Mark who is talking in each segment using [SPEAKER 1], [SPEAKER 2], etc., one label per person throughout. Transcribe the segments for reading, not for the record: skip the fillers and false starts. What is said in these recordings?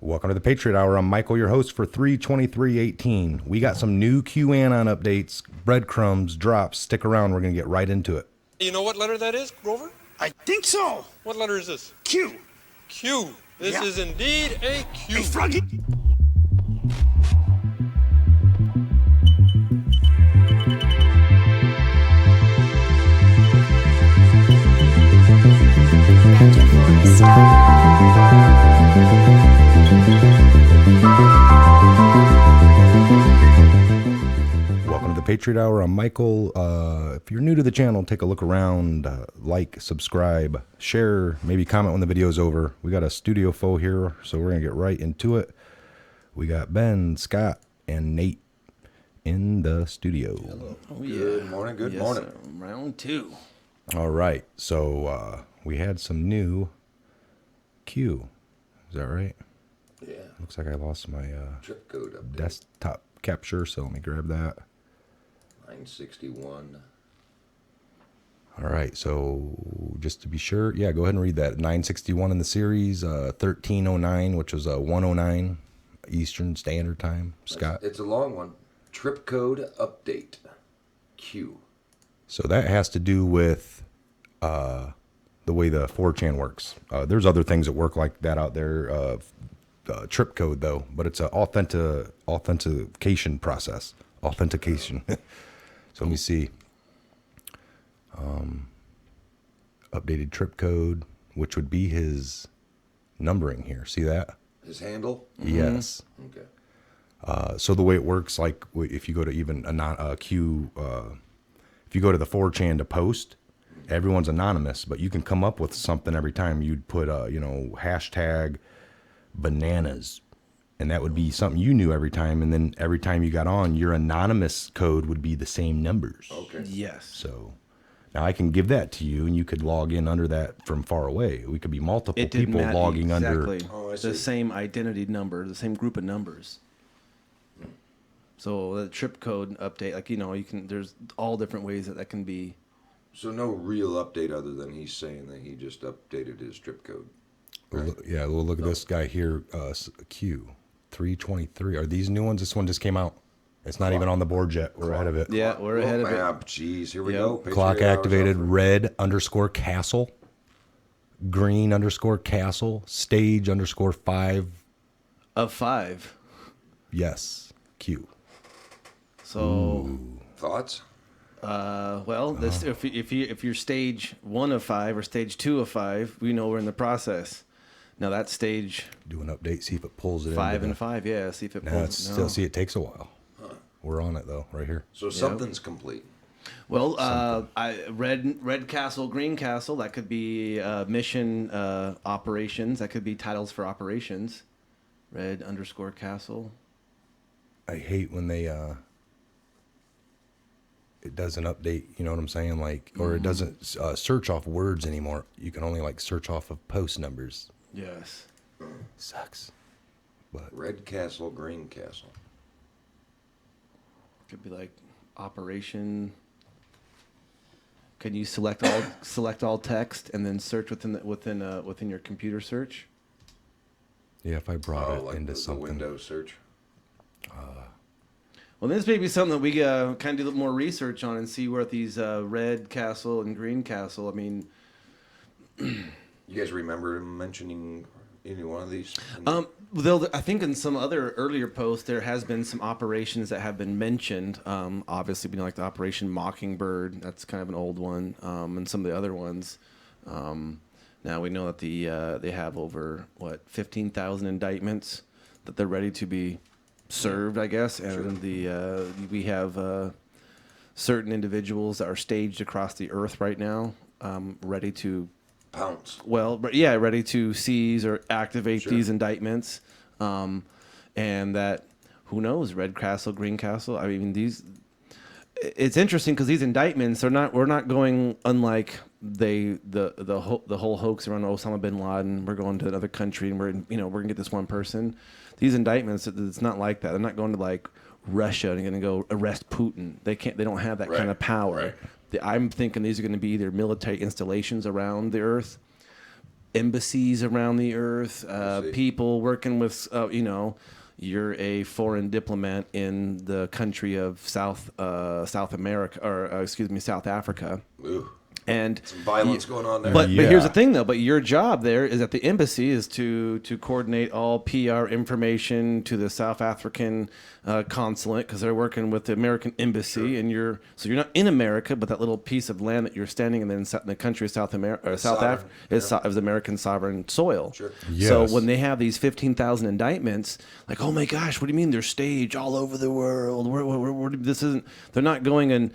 [SPEAKER 1] Welcome to the Patriot Hour. I'm Michael, your host for 3/23/18. We got some new QAnon updates, breadcrumbs, drops. Stick around. We're going to get right into it.
[SPEAKER 2] You know what letter that is, Grover?
[SPEAKER 3] I think so.
[SPEAKER 2] What letter is this?
[SPEAKER 3] Q.
[SPEAKER 2] Q. This is indeed a Q.
[SPEAKER 3] Hey, Froggy.
[SPEAKER 1] Welcome to the Patriot Hour. I'm Michael. If you're new to the channel, take a look around, like, subscribe, share, maybe comment when the video's over. We got a studio faux here, so we're going to get right into it. We got Ben, Scott, and Nate in the studio.
[SPEAKER 4] Hello.
[SPEAKER 5] Oh,
[SPEAKER 4] Good morning. Good morning.
[SPEAKER 5] Sir. Round two.
[SPEAKER 1] All right, so we had some new Q. Is that right?
[SPEAKER 4] Yeah.
[SPEAKER 1] Looks like I lost my
[SPEAKER 4] Trip code update.
[SPEAKER 1] desktop capture, so let me grab that.
[SPEAKER 4] 961.
[SPEAKER 1] All right, so just to be sure, yeah, go ahead and read that. 961 in the series, 1309, which was 109 Eastern Standard Time. Scott?
[SPEAKER 4] It's a long one. Trip code update. Q.
[SPEAKER 1] So that has to do with the way the 4chan works. There's other things that work like that out there. Trip code, though, but it's an authentication process. Authentication. So let me see. Updated trip code, which would be his numbering here. See that?
[SPEAKER 4] His handle?
[SPEAKER 1] Yes.
[SPEAKER 4] Okay.
[SPEAKER 1] So the way it works, like if you go to even a Q, if you go to the 4chan to post, everyone's anonymous, but you can come up with something every time. You'd put hashtag bananas, and that would be something you knew every time. And then every time you got on, your anonymous code would be the same numbers.
[SPEAKER 4] Okay.
[SPEAKER 5] Yes.
[SPEAKER 1] So now I can give that to you, and you could log in under that from far away. We could be multiple people logging under.
[SPEAKER 4] Oh, I
[SPEAKER 5] the
[SPEAKER 4] see.
[SPEAKER 5] same identity number, the same group of numbers. So the trip code update, like you can. There's all different ways that can be.
[SPEAKER 4] So no real update other than he's saying that he just updated his trip code. Right.
[SPEAKER 1] Yeah, well, look at this guy here, Q 323. Are these new ones? This one just came out. It's not even on the board yet. We're ahead of it.
[SPEAKER 5] Yeah, we're ahead of it.
[SPEAKER 4] Jeez, here we
[SPEAKER 5] Yep.
[SPEAKER 4] go. Patriot
[SPEAKER 1] Clock
[SPEAKER 4] hours
[SPEAKER 1] activated,
[SPEAKER 4] over.
[SPEAKER 1] red_castle, green_castle, stage_5.
[SPEAKER 5] Of 5.
[SPEAKER 1] Yes, Q.
[SPEAKER 5] So,
[SPEAKER 4] Thoughts?
[SPEAKER 5] well, this if you're stage 1 of 5 or stage 2 of 5, we know we're in the process. Now that's stage
[SPEAKER 1] Do an update, see if it pulls it
[SPEAKER 5] 5
[SPEAKER 1] into
[SPEAKER 5] and
[SPEAKER 1] the-
[SPEAKER 5] 5. Yeah, see if it
[SPEAKER 1] No,
[SPEAKER 5] pulls.
[SPEAKER 1] it's still, see, it takes a while. We're on it, though, right here.
[SPEAKER 4] So something's complete.
[SPEAKER 5] Well, red castle, green castle. That could be mission operations. That could be titles for operations. Red_castle.
[SPEAKER 1] I hate when they, it doesn't update, you know what I'm saying? Like, or it doesn't search off words anymore. You can only, like, search off of post numbers.
[SPEAKER 5] Yes.
[SPEAKER 1] Sucks. But
[SPEAKER 4] Red castle, green castle.
[SPEAKER 5] Could be like operation. Can you select all text and then search within your computer search?
[SPEAKER 1] yeah, if I brought it
[SPEAKER 4] Like
[SPEAKER 1] into
[SPEAKER 4] the
[SPEAKER 1] something.
[SPEAKER 4] Windows search.
[SPEAKER 5] Well, this may be something that we kind of do a little more research on and see where these red castle and green castle. I mean,
[SPEAKER 4] You guys remember him mentioning any one of these?
[SPEAKER 5] though I think in some other earlier posts there has been some operations that have been mentioned. Obviously, like the Operation Mockingbird. That's kind of an old one, and some of the other ones. Now we know that they have over 15,000 indictments that they're ready to be served, I guess, and we have certain individuals that are staged across the earth right now, ready to.
[SPEAKER 4] Pounce.
[SPEAKER 5] Well, but yeah, ready to seize or activate
[SPEAKER 4] Sure.
[SPEAKER 5] these indictments, and that who knows, red castle, green castle. I mean, these. It's interesting because these indictments are not. We're not going unlike the whole hoax around Osama bin Laden. We're going to another country and we're gonna get this one person. These indictments, it's not like that. They're not going to like Russia and going to go arrest Putin. They can't. They don't have that kind of power.
[SPEAKER 4] Right.
[SPEAKER 5] I'm thinking these are going to be either military installations around the earth, embassies around the earth,
[SPEAKER 4] see.
[SPEAKER 5] people working with, you're a foreign diplomat in the country of South America, or South Africa.
[SPEAKER 4] Ooh,
[SPEAKER 5] And
[SPEAKER 4] some violence going on there.
[SPEAKER 5] But
[SPEAKER 1] Yeah.
[SPEAKER 5] here's the thing, though. But your job there is at the embassy is to coordinate all PR information to the South African consulate, because they're working with the American embassy, and you're not in America, but that little piece of land that you're standing in the country of South America or South
[SPEAKER 4] Sovereign,
[SPEAKER 5] Africa is American sovereign soil.
[SPEAKER 4] Sure.
[SPEAKER 5] So
[SPEAKER 1] Yes.
[SPEAKER 5] when they have these 15,000 indictments, like, oh my gosh, what do you mean they're staged all over the world? This isn't. They're not going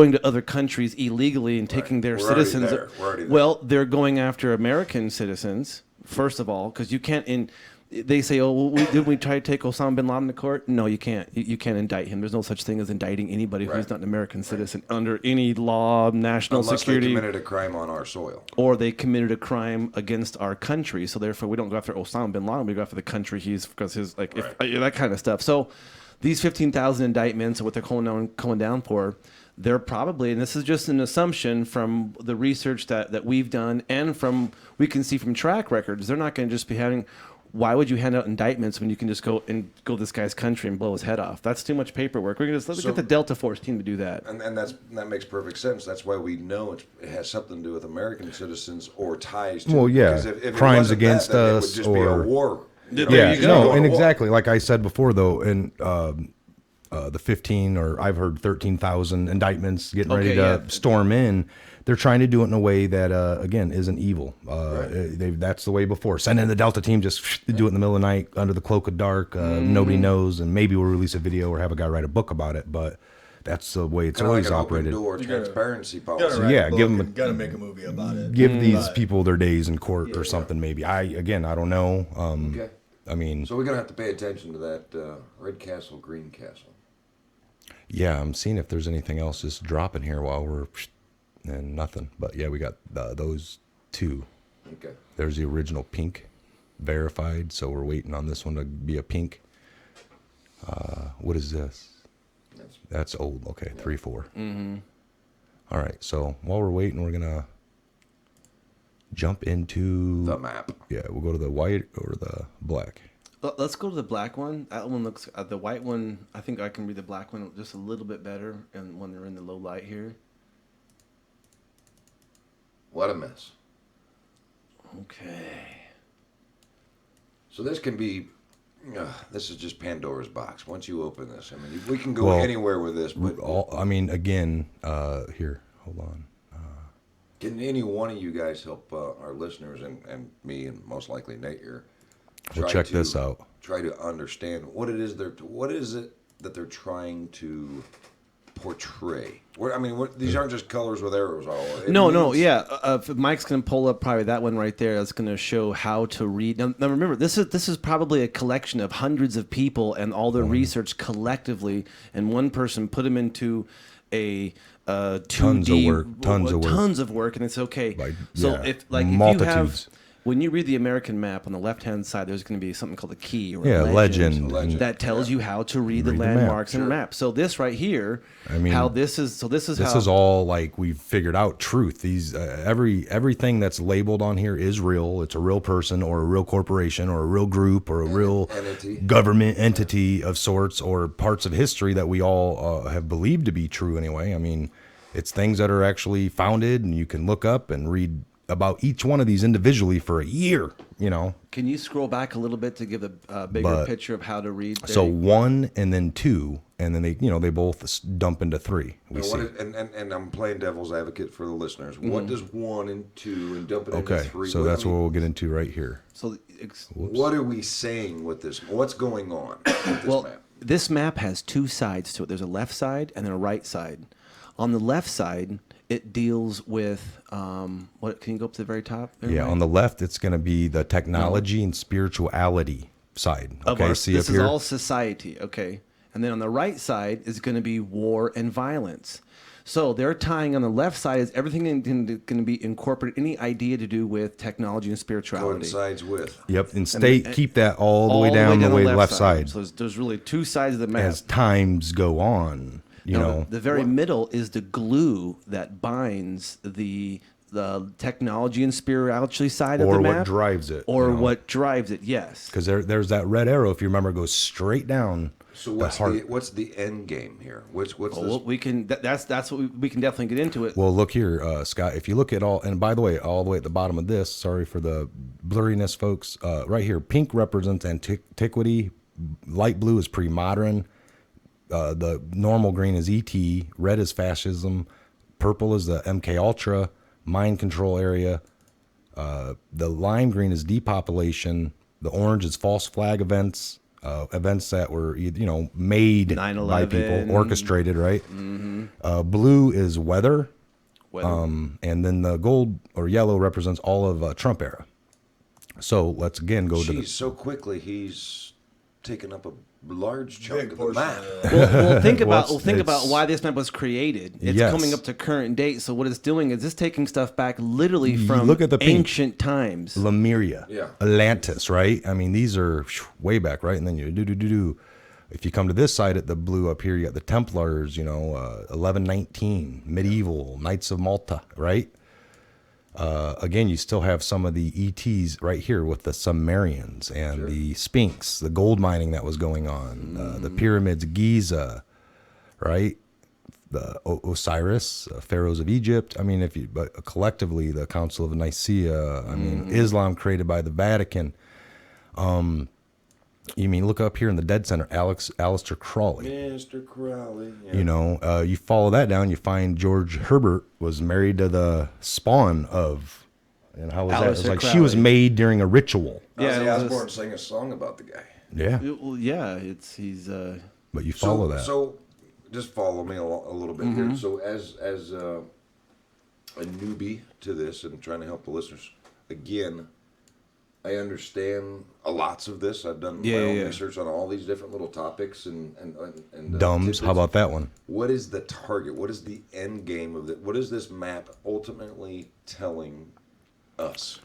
[SPEAKER 5] to other countries illegally and taking their
[SPEAKER 4] We're already
[SPEAKER 5] citizens.
[SPEAKER 4] there. We're already there.
[SPEAKER 5] Well, they're going after American citizens first of all, because you can't. They say, "Oh, well, didn't we try to take Osama bin Laden to court?" No, you can't. You can't indict him. There's no such thing as indicting anybody who's
[SPEAKER 4] Right.
[SPEAKER 5] not an American citizen under any law, national
[SPEAKER 4] Unless
[SPEAKER 5] security,
[SPEAKER 4] they committed a crime on our soil.
[SPEAKER 5] or they committed a crime against our country. So therefore, we don't go after Osama bin Laden. We go after the country because his that kind of stuff. So these 15,000 indictments, what they're calling down for, they're probably, and this is just an assumption from the research that we've done and from we can see from track records, they're not going to just be having. Why would you hand out indictments when you can just go to this guy's country and blow his head off? That's too much paperwork. We're going to get the Delta Force team to do that.
[SPEAKER 4] And that makes perfect sense. That's why we know it has something to do with American citizens or ties to.
[SPEAKER 1] Well, yeah,
[SPEAKER 4] because if it
[SPEAKER 1] crimes
[SPEAKER 4] wasn't
[SPEAKER 1] against
[SPEAKER 4] that, then
[SPEAKER 1] us
[SPEAKER 4] it would just be a
[SPEAKER 1] or-
[SPEAKER 4] war.
[SPEAKER 1] Yeah,
[SPEAKER 5] you go.
[SPEAKER 1] no,
[SPEAKER 4] Going
[SPEAKER 1] and
[SPEAKER 4] to war.
[SPEAKER 1] exactly like I said before, though, in the 15 or I've heard 13,000 indictments getting ready to
[SPEAKER 5] yeah.
[SPEAKER 1] storm in. They're trying to do it in a way that, again, isn't evil. That's the way before. Send in the Delta team, just do it in the middle of the night under the cloak of dark. Nobody knows, and maybe we'll release a video or have a guy write a book about it. But that's the way it's
[SPEAKER 4] Kind of
[SPEAKER 1] always
[SPEAKER 4] like an
[SPEAKER 1] operated.
[SPEAKER 4] open door transparency
[SPEAKER 3] Gotta
[SPEAKER 4] policy.
[SPEAKER 3] write
[SPEAKER 1] Yeah,
[SPEAKER 3] a book
[SPEAKER 1] give 'em
[SPEAKER 3] and gotta make a movie about it.
[SPEAKER 1] Give these
[SPEAKER 3] But-
[SPEAKER 1] people their days in court or something. Maybe I don't know.
[SPEAKER 4] Okay.
[SPEAKER 1] I mean,
[SPEAKER 4] So we're gonna have to pay attention to that Red Castle, Green Castle.
[SPEAKER 1] yeah, I'm seeing if there's anything else just dropping here while we're and nothing. But yeah, we got those two.
[SPEAKER 4] Okay.
[SPEAKER 1] There's the original pink verified, so we're waiting on this one to be a pink. What is this? That's old. Okay, 3-4. Mm-hmm. All right, so while we're waiting, we're gonna jump into
[SPEAKER 4] The map.
[SPEAKER 1] Yeah, we'll go to the white or the black.
[SPEAKER 5] Let's go to the black one. That one looks. The white one, I think I can read the black one just a little bit better, and when they're in the low light here.
[SPEAKER 4] What a mess.
[SPEAKER 5] Okay.
[SPEAKER 4] So this can be. This is just Pandora's box. Once you open this, I mean, we can go
[SPEAKER 1] Well,
[SPEAKER 4] anywhere with this. But
[SPEAKER 1] I mean, again, here, hold on.
[SPEAKER 4] can any one of you guys help our listeners and me and most likely Nate here?
[SPEAKER 1] We'll
[SPEAKER 4] try
[SPEAKER 1] check
[SPEAKER 4] to-
[SPEAKER 1] this out.
[SPEAKER 4] Try to understand what it is that they're trying to portray. These aren't just colors with arrows all over. It
[SPEAKER 5] No,
[SPEAKER 4] means-
[SPEAKER 5] yeah. If Mike's gonna pull up probably that one right there. That's gonna show how to read. Now remember, this is probably a collection of hundreds of people and all their research collectively, and one person put them into a 2D tons of work, and it's okay.
[SPEAKER 1] Like,
[SPEAKER 5] so
[SPEAKER 1] yeah,
[SPEAKER 5] if you have.
[SPEAKER 1] multitudes.
[SPEAKER 5] When you read the American map on the left-hand side, there's going to be something called a key or
[SPEAKER 1] Yeah,
[SPEAKER 5] a
[SPEAKER 1] legend.
[SPEAKER 4] Legend.
[SPEAKER 5] that tells you how to read the
[SPEAKER 1] Read the map,
[SPEAKER 5] landmarks and
[SPEAKER 4] sure.
[SPEAKER 5] maps. So this right here,
[SPEAKER 1] I mean,
[SPEAKER 5] how this is. So this is
[SPEAKER 1] This
[SPEAKER 5] how.
[SPEAKER 1] is all like we've figured out truth. These everything that's labeled on here is real. It's a real person or a real corporation or a real group or a real
[SPEAKER 4] entity.
[SPEAKER 1] government entity of sorts or parts of history that we all have believed to be true anyway. I mean, it's things that are actually founded, and you can look up and read about each one of these individually for a year.
[SPEAKER 5] Can you scroll back a little bit to give a bigger
[SPEAKER 1] But-
[SPEAKER 5] picture of how to read?
[SPEAKER 1] So 1 and then 2, and then they both dump into 3. We
[SPEAKER 4] Now,
[SPEAKER 1] see.
[SPEAKER 4] and I'm playing devil's advocate for the listeners. What does 1 and 2 and dump it into
[SPEAKER 1] Okay,
[SPEAKER 4] 3?
[SPEAKER 1] so that's what we'll get into right here.
[SPEAKER 5] So
[SPEAKER 4] What are we saying with this? What's going on with this map?
[SPEAKER 5] this map has two sides to it. There's a left side and then a right side. On the left side, it deals with what? Can you go up to the very top? there,
[SPEAKER 1] Yeah,
[SPEAKER 5] Mike?
[SPEAKER 1] on the left, it's going to be the technology and spirituality side.
[SPEAKER 5] Of
[SPEAKER 1] Okay,
[SPEAKER 5] our,
[SPEAKER 1] see
[SPEAKER 5] this
[SPEAKER 1] up
[SPEAKER 5] is
[SPEAKER 1] here?
[SPEAKER 5] all society, okay? And then on the right side is going to be war and violence. So they're tying on the left side is everything going to be incorporated, any idea to do with technology and spirituality.
[SPEAKER 4] Coincides with.
[SPEAKER 1] Yep, and keep that all the way
[SPEAKER 5] All
[SPEAKER 1] down the left side.
[SPEAKER 5] So there's really two sides of the map.
[SPEAKER 1] As times go on, you
[SPEAKER 5] Now,
[SPEAKER 1] know.
[SPEAKER 5] the very middle is the glue that binds the the technology and spirituality side of
[SPEAKER 1] Or
[SPEAKER 5] the
[SPEAKER 1] what
[SPEAKER 5] map,
[SPEAKER 1] drives it,
[SPEAKER 5] or
[SPEAKER 1] you know?
[SPEAKER 5] what drives it. Yes.
[SPEAKER 1] Because there's that red arrow, if you remember, goes straight down
[SPEAKER 4] So
[SPEAKER 1] the
[SPEAKER 4] what's
[SPEAKER 1] heart.
[SPEAKER 4] what's the end game here? What's this?
[SPEAKER 5] Well, we can. That's what we can definitely get into it.
[SPEAKER 1] Well, look here, Scott. If you look at all, and by the way, all the way at the bottom of this, sorry for the blurriness, folks. Right here, pink represents antiquity. Light blue is pre-modern. The normal green is ET. Red is fascism. Purple is the MK Ultra mind control area. The lime green is depopulation. The orange is false flag events. Events that were, made by
[SPEAKER 5] 9/11.
[SPEAKER 1] people, orchestrated, right? Blue is weather.
[SPEAKER 5] Whether-
[SPEAKER 1] And then the gold or yellow represents all of Trump era. So let's again go to the.
[SPEAKER 4] Jeez, so quickly he's taken up a large chunk
[SPEAKER 3] Big
[SPEAKER 4] of the
[SPEAKER 3] portion
[SPEAKER 4] map.
[SPEAKER 3] of that.
[SPEAKER 5] Well, think
[SPEAKER 1] Well,
[SPEAKER 5] about
[SPEAKER 1] it's-
[SPEAKER 5] why this map was created. It's
[SPEAKER 1] Yes.
[SPEAKER 5] coming up to current date. So what it's doing is it's taking stuff back literally
[SPEAKER 1] You
[SPEAKER 5] from
[SPEAKER 1] look at the pink.
[SPEAKER 5] ancient times.
[SPEAKER 1] Lemuria,
[SPEAKER 4] Yeah.
[SPEAKER 1] Atlantis, right? I mean, these are way back, right? And then you do. If you come to this side at the blue up here, you got the Templars, 1119, medieval, Knights of Malta, right? Again, you still have some of the ETs right here with the Sumerians and the Sphinx, the gold mining that was going on, the pyramids, Giza, right? The Osiris, pharaohs of Egypt. I mean, but collectively, the Council of Nicaea. I mean, Islam created by the Vatican. You mean look up here in the dead center, Aleister Crowley.
[SPEAKER 4] Mr. Crowley. Yeah.
[SPEAKER 1] You follow that down, you find George Herbert was married to the spawn of, and how was that? It was
[SPEAKER 5] Aleister
[SPEAKER 1] like she was
[SPEAKER 5] Crowley.
[SPEAKER 1] made during a ritual.
[SPEAKER 5] Yeah,
[SPEAKER 4] Ozzy
[SPEAKER 5] it was-
[SPEAKER 4] Osbourne sang a song about the guy.
[SPEAKER 1] Yeah,
[SPEAKER 5] Well, yeah, he's
[SPEAKER 1] but you follow that.
[SPEAKER 4] So just follow me a little bit here. So as a newbie to this and trying to help the listeners, again, I understand lots of this. I've done my own research on all these different little topics and
[SPEAKER 1] Dumbs,
[SPEAKER 4] tidbits.
[SPEAKER 1] how about that one?
[SPEAKER 4] What is the target? What is the end game of it? What is this map ultimately telling us?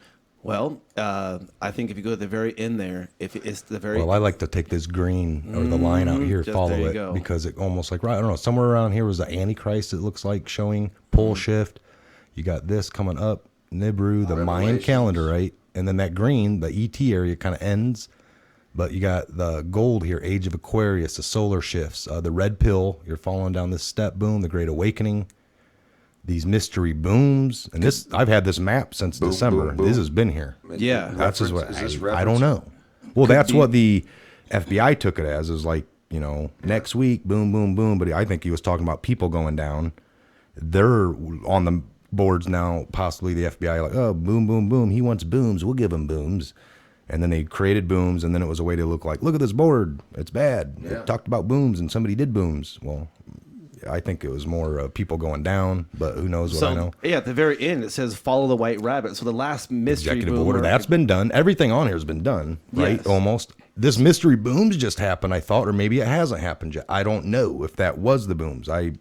[SPEAKER 5] well. I think if you go to the very end there, if it's the very
[SPEAKER 1] Well, I like to take this green or the line out here,
[SPEAKER 5] just there
[SPEAKER 1] follow
[SPEAKER 5] you
[SPEAKER 1] it,
[SPEAKER 5] go.
[SPEAKER 1] because it almost like, I don't know, somewhere around here was the Antichrist, it looks like, showing pole shift. You got this coming up, Nibiru, the Mayan
[SPEAKER 4] Revelations.
[SPEAKER 1] calendar, right? And then that green, the ET area kind of ends, but you got the gold here, Age of Aquarius, the solar shifts, the red pill, you're following down this step boom, the Great Awakening, these mystery booms. And this, I've had this map since December.
[SPEAKER 4] boom, boom.
[SPEAKER 1] This has been here.
[SPEAKER 5] Yeah.
[SPEAKER 1] That's just what
[SPEAKER 4] Is this
[SPEAKER 1] I don't
[SPEAKER 4] reference?
[SPEAKER 1] know. Well, that's what the FBI took it as, is like, next week, boom, boom, boom. But I think he was talking about people going down. They're on the boards now, possibly the FBI, like, oh, boom, boom, boom. He wants booms. We'll give him booms. And then they created booms, and then it was a way to look like, look at this board. It's bad.
[SPEAKER 4] Yeah.
[SPEAKER 1] It talked about booms, and somebody did booms. Well, I think it was more people going down, but who knows what I know.
[SPEAKER 5] yeah, at the very end it says follow the white rabbit. So the last mystery
[SPEAKER 1] Executive
[SPEAKER 5] boom
[SPEAKER 1] order.
[SPEAKER 5] or-
[SPEAKER 1] That's been done. Everything on here has been done, right?
[SPEAKER 5] Yes.
[SPEAKER 1] Almost. This mystery booms just happened, I thought, or maybe it hasn't happened yet. I don't know if that was the booms. I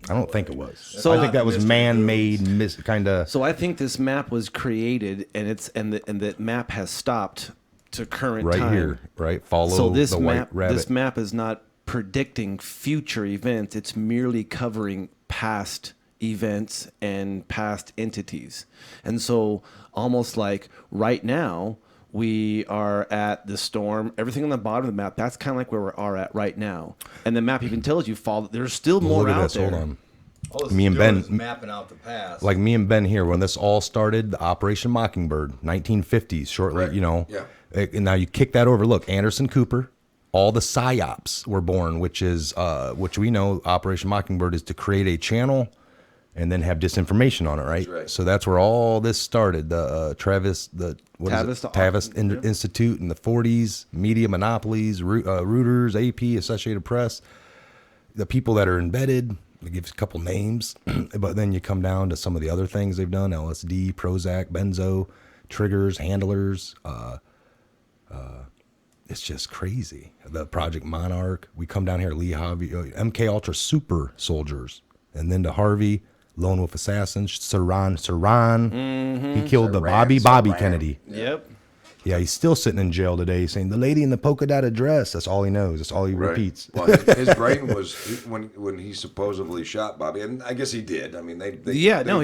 [SPEAKER 1] don't think it was.
[SPEAKER 5] So-
[SPEAKER 1] I think that was
[SPEAKER 3] Mystery
[SPEAKER 1] man-made, kind of.
[SPEAKER 5] So I think this map was created, and the map has stopped to current
[SPEAKER 1] Right
[SPEAKER 5] time.
[SPEAKER 1] here, right? Follow
[SPEAKER 5] So this
[SPEAKER 1] the
[SPEAKER 5] map,
[SPEAKER 1] white rabbit.
[SPEAKER 5] this map is not predicting future events. It's merely covering past events and past entities. And so almost like right now, we are at the storm. Everything on the bottom of the map, that's kind of like where we are at right now. And the map even tells you, follow. There's still more
[SPEAKER 1] Look at
[SPEAKER 5] out
[SPEAKER 1] this.
[SPEAKER 5] there.
[SPEAKER 1] Hold on.
[SPEAKER 3] All this
[SPEAKER 1] Me
[SPEAKER 3] is
[SPEAKER 1] and
[SPEAKER 3] doing
[SPEAKER 1] Ben-
[SPEAKER 3] is mapping out the past.
[SPEAKER 1] Like me and Ben here, when this all started, the Operation Mockingbird, 1950s, shortly,
[SPEAKER 4] Right. Yeah.
[SPEAKER 1] And now you kick that over. Look, Anderson Cooper, all the psyops were born, which we know Operation Mockingbird is to create a channel and then have disinformation on it, right?
[SPEAKER 4] That's right.
[SPEAKER 1] So that's where all this started. The
[SPEAKER 5] Tavis
[SPEAKER 1] Institute in the 40s, media monopolies, Reuters, AP, Associated Press, the people that are embedded. It gives a couple names, but then you come down to some of the other things they've done: LSD, Prozac, benzo, triggers, handlers. It's just crazy. The Project Monarch. We come down here, Lee Harvey, MK Ultra super soldiers, and then to Harvey, Lone Wolf Assassins, Saran. He killed the
[SPEAKER 4] Saran,
[SPEAKER 1] Bobby
[SPEAKER 4] Saran.
[SPEAKER 1] Kennedy.
[SPEAKER 5] Yep.
[SPEAKER 1] Yeah, he's still sitting in jail today saying, the lady in the polka dotted dress. That's all he knows. That's all he
[SPEAKER 4] Right.
[SPEAKER 1] repeats.
[SPEAKER 4] Well, his brain was when he supposedly shot Bobby, and I guess he did. I mean, he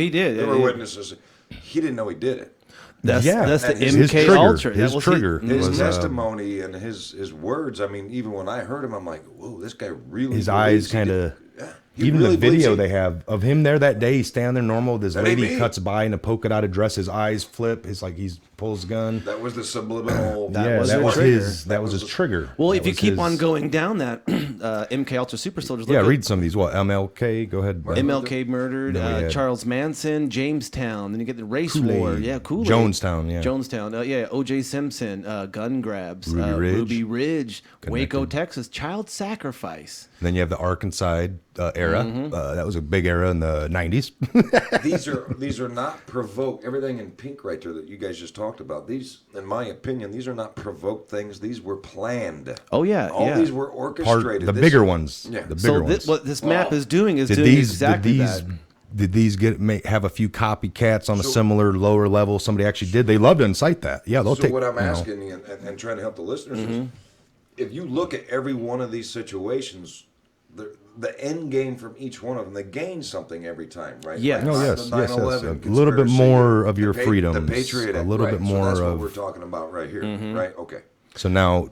[SPEAKER 4] did.
[SPEAKER 5] There
[SPEAKER 4] were witnesses. He didn't know he did it.
[SPEAKER 5] That's the
[SPEAKER 4] and his
[SPEAKER 5] MK
[SPEAKER 1] trigger,
[SPEAKER 5] Ultra.
[SPEAKER 1] his
[SPEAKER 5] That was
[SPEAKER 1] trigger.
[SPEAKER 4] His
[SPEAKER 1] was,
[SPEAKER 4] testimony and his words. I mean, even when I heard him, I'm like, whoa, this guy really.
[SPEAKER 1] his
[SPEAKER 4] believes
[SPEAKER 1] eyes
[SPEAKER 4] he
[SPEAKER 1] kind
[SPEAKER 4] did-
[SPEAKER 1] of.
[SPEAKER 4] Yeah, he
[SPEAKER 1] Even
[SPEAKER 4] really
[SPEAKER 1] the video
[SPEAKER 4] believes
[SPEAKER 1] they have of him there that day, he's standing there normal. This
[SPEAKER 4] That ain't
[SPEAKER 1] lady
[SPEAKER 4] me.
[SPEAKER 1] cuts by in a polka dotted dress. His eyes flip. It's like he's pulls gun.
[SPEAKER 4] That was the subliminal.
[SPEAKER 5] That was
[SPEAKER 1] that
[SPEAKER 5] the
[SPEAKER 1] was
[SPEAKER 5] trigger.
[SPEAKER 1] his. That was his trigger.
[SPEAKER 5] Well,
[SPEAKER 1] That
[SPEAKER 5] if you
[SPEAKER 1] was
[SPEAKER 5] keep
[SPEAKER 1] his-
[SPEAKER 5] on going down that MK Ultra Super Soldiers,
[SPEAKER 1] yeah,
[SPEAKER 5] look at
[SPEAKER 1] read some of these. What MLK? Go ahead.
[SPEAKER 5] MLK murdered,
[SPEAKER 1] Then we had-
[SPEAKER 5] Charles Manson, Jamestown. Then you get the race
[SPEAKER 1] Kool-Aid.
[SPEAKER 5] war. Yeah, Kool-Aid.
[SPEAKER 1] Jonestown, yeah.
[SPEAKER 5] Jonestown. Yeah, O.J. Simpson, gun grabs.
[SPEAKER 1] Ruby Ridge.
[SPEAKER 5] Waco, Texas. Child sacrifice.
[SPEAKER 1] Then you have the Arkansas era. That was a big era in the 90s.
[SPEAKER 4] These are not provoked. Everything in pink right there that you guys just talked about. These, in my opinion, these are not provoked things. These were planned.
[SPEAKER 5] Oh, yeah,
[SPEAKER 4] all
[SPEAKER 5] yeah.
[SPEAKER 4] these were
[SPEAKER 1] Part,
[SPEAKER 4] orchestrated.
[SPEAKER 1] the
[SPEAKER 4] This-
[SPEAKER 1] bigger ones.
[SPEAKER 4] Yeah.
[SPEAKER 1] The bigger
[SPEAKER 5] So
[SPEAKER 1] ones.
[SPEAKER 5] what this map is doing is
[SPEAKER 1] did
[SPEAKER 5] doing
[SPEAKER 1] these
[SPEAKER 5] exactly
[SPEAKER 1] did these
[SPEAKER 5] that.
[SPEAKER 1] did these have a few copycats on a similar lower level? Somebody actually did. They love to incite that. Yeah, they'll
[SPEAKER 4] So
[SPEAKER 1] take.
[SPEAKER 4] what I'm
[SPEAKER 1] you know,
[SPEAKER 4] asking and trying to help the listeners is, if you look at every one of these situations, the end game from each one of them, they gain something every time, right?
[SPEAKER 5] Yes.
[SPEAKER 4] Like
[SPEAKER 1] Oh,
[SPEAKER 4] the
[SPEAKER 1] yes,
[SPEAKER 4] 9/11
[SPEAKER 1] a little bit
[SPEAKER 4] conspiracy,
[SPEAKER 1] more of your
[SPEAKER 4] the
[SPEAKER 1] freedoms,
[SPEAKER 4] the Patriot
[SPEAKER 1] a
[SPEAKER 4] Act,
[SPEAKER 1] little
[SPEAKER 4] right.
[SPEAKER 1] bit
[SPEAKER 4] So
[SPEAKER 1] more
[SPEAKER 4] that's
[SPEAKER 1] of-
[SPEAKER 4] what we're talking about right here, right? Okay.
[SPEAKER 1] So now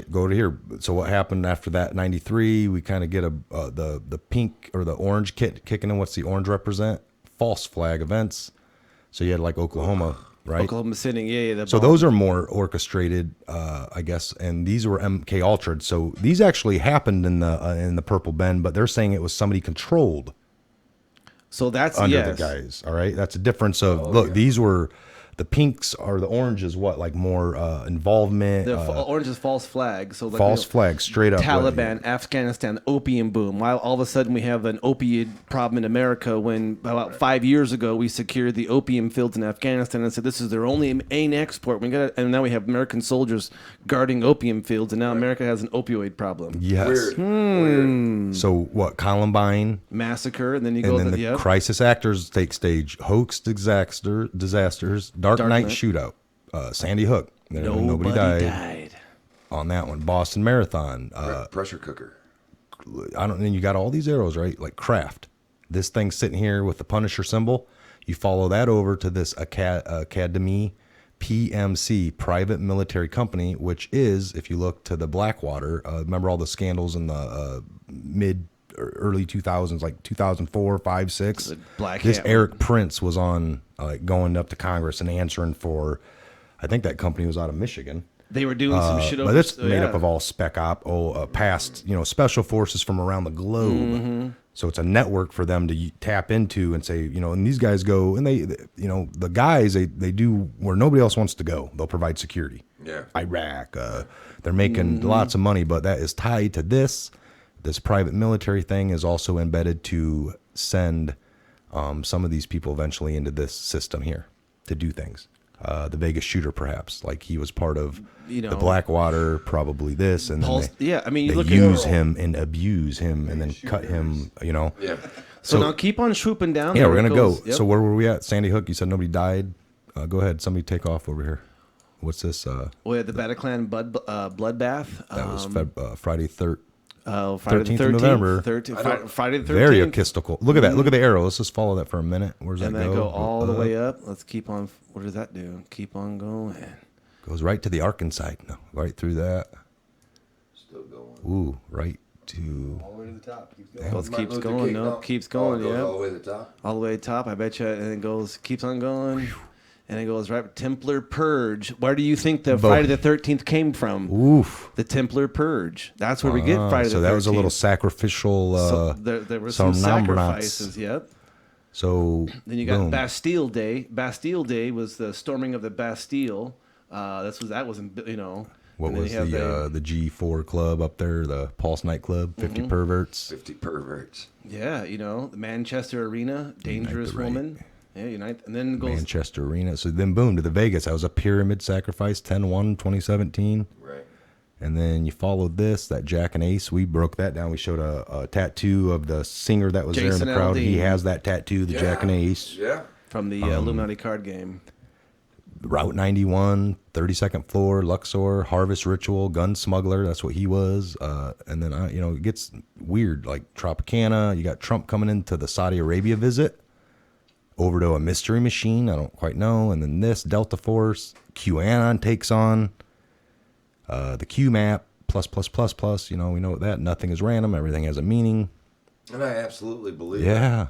[SPEAKER 1] go to here. So what happened after that? 93. We kind of get the pink or the orange kicking in. What's the orange represent? False flag events. So you had like Oklahoma, right?
[SPEAKER 5] Oklahoma City, yeah.
[SPEAKER 1] So those are more orchestrated, I guess, and these were MK Ultra. So these actually happened in the Purple Bend, but they're saying it was somebody controlled
[SPEAKER 5] So that's
[SPEAKER 1] under
[SPEAKER 5] yes.
[SPEAKER 1] the guys. All right, that's a difference of these were the pinks or the oranges. What like more involvement?
[SPEAKER 5] The orange is false flag. So like,
[SPEAKER 1] false flag, straight up.
[SPEAKER 5] Taliban, Afghanistan, opium boom. While all of a sudden we have an opiate problem in America, when about 5 years ago we secured the opium fields in Afghanistan and said this is their only main export. And now we have American soldiers guarding opium fields, and now America has an opioid problem.
[SPEAKER 1] Yes.
[SPEAKER 4] Weird.
[SPEAKER 1] So what? Columbine,
[SPEAKER 5] Massacre, and then you
[SPEAKER 1] and
[SPEAKER 5] go
[SPEAKER 1] then
[SPEAKER 5] to
[SPEAKER 1] the crisis actors take stage. Hoax disasters, Dark Knight shootout, Sandy Hook. Nobody died on that one. Boston Marathon.
[SPEAKER 4] Pressure cooker.
[SPEAKER 1] And you got all these arrows, right? Like Kraft. This thing sitting here with the Punisher symbol. You follow that over to this Academy PMC, private military company, which is, if you look to the Blackwater, remember all the scandals in the mid or early 2000s, like 2004, 5, 6.
[SPEAKER 5] The Black
[SPEAKER 1] This
[SPEAKER 5] Hat.
[SPEAKER 1] Eric Prince was on going up to Congress and answering for, I think that company was out of Michigan.
[SPEAKER 5] They were doing some shit over.
[SPEAKER 1] But it's made up of all spec op, past, special forces from around the globe. So it's a network for them to tap into and say, and these guys go, and they the guys, they do where nobody else wants to go. They'll provide security.
[SPEAKER 4] Yeah.
[SPEAKER 1] Iraq, they're making lots of money, but that is tied to this. This private military thing is also embedded to send some of these people eventually into this system here to do things. The Vegas shooter, perhaps, like he was part of the Blackwater, probably this, and then they
[SPEAKER 5] look
[SPEAKER 1] use
[SPEAKER 5] at
[SPEAKER 1] him and abuse him and then cut him.
[SPEAKER 4] Yeah.
[SPEAKER 5] So now keep on swooping down.
[SPEAKER 1] Yeah,
[SPEAKER 5] there.
[SPEAKER 1] we're gonna
[SPEAKER 5] It goes-
[SPEAKER 1] go.
[SPEAKER 5] yep.
[SPEAKER 1] So where were we at? Sandy Hook. You said nobody died. Go ahead. Somebody take off over here. What's this?
[SPEAKER 5] We had the Bataclan bloodbath.
[SPEAKER 1] That was Friday
[SPEAKER 5] Friday
[SPEAKER 1] 13th
[SPEAKER 5] the
[SPEAKER 1] of
[SPEAKER 5] 13th.
[SPEAKER 1] November.
[SPEAKER 5] Friday the 13th.
[SPEAKER 1] Very epistical. Look at that. Look at the arrow. Let's just follow that for a minute. Where's that
[SPEAKER 5] And
[SPEAKER 1] go?
[SPEAKER 5] then go all the way up. Let's keep on. What does that do? Keep on going.
[SPEAKER 1] Goes right to the Arkansas. No, right through that.
[SPEAKER 4] Still going.
[SPEAKER 1] Ooh, right to.
[SPEAKER 3] All the way to the top. Keeps going.
[SPEAKER 5] Well, it
[SPEAKER 4] Martin
[SPEAKER 5] keeps
[SPEAKER 4] Luther
[SPEAKER 5] going.
[SPEAKER 4] King,
[SPEAKER 5] No,
[SPEAKER 4] no.
[SPEAKER 5] keeps going.
[SPEAKER 4] It goes
[SPEAKER 5] Yeah,
[SPEAKER 4] all the way to the top.
[SPEAKER 5] all the way to the top. I bet you. And it goes, keeps on going. And it goes right. Templar Purge. Where do you think the Friday the 13th came from?
[SPEAKER 1] Oof.
[SPEAKER 5] The Templar Purge. That's where we get Friday the 13th.
[SPEAKER 1] So that was a little sacrificial.
[SPEAKER 5] So there were some sacrifices. Yep.
[SPEAKER 1] So
[SPEAKER 5] Then you got
[SPEAKER 1] boom.
[SPEAKER 5] Bastille Day. Bastille Day was the storming of the Bastille. That was
[SPEAKER 1] What
[SPEAKER 5] and then
[SPEAKER 1] was
[SPEAKER 5] you have
[SPEAKER 1] the G4 club up there? The Pulse nightclub. 50
[SPEAKER 5] Mm-hmm.
[SPEAKER 1] perverts.
[SPEAKER 4] 50 perverts.
[SPEAKER 5] Yeah, the Manchester Arena, Dangerous
[SPEAKER 1] the Right.
[SPEAKER 5] Woman. Yeah, Unite. And then it goes.
[SPEAKER 1] Manchester Arena. So then boom to the Vegas. That was a pyramid sacrifice. 10-1, 2017.
[SPEAKER 4] Right.
[SPEAKER 1] And then you followed this, that Jack and Ace. We broke that down. We showed a tattoo of the singer that was there
[SPEAKER 5] Jason
[SPEAKER 1] in the crowd. He
[SPEAKER 5] Aldean.
[SPEAKER 1] has that tattoo, the Jack and Ace.
[SPEAKER 4] Yeah.
[SPEAKER 5] From the Illuminati card game.
[SPEAKER 1] Route 91, 32nd floor, Luxor, Harvest Ritual, gun smuggler. That's what he was. And then, it gets weird. Like Tropicana, you got Trump coming into the Saudi Arabia visit over to a mystery machine. I don't quite know. And then this Delta Force, QAnon takes on the Q map, plus. We know what that. Nothing is random. Everything has a meaning.
[SPEAKER 4] And I absolutely believe that.
[SPEAKER 1] Yeah.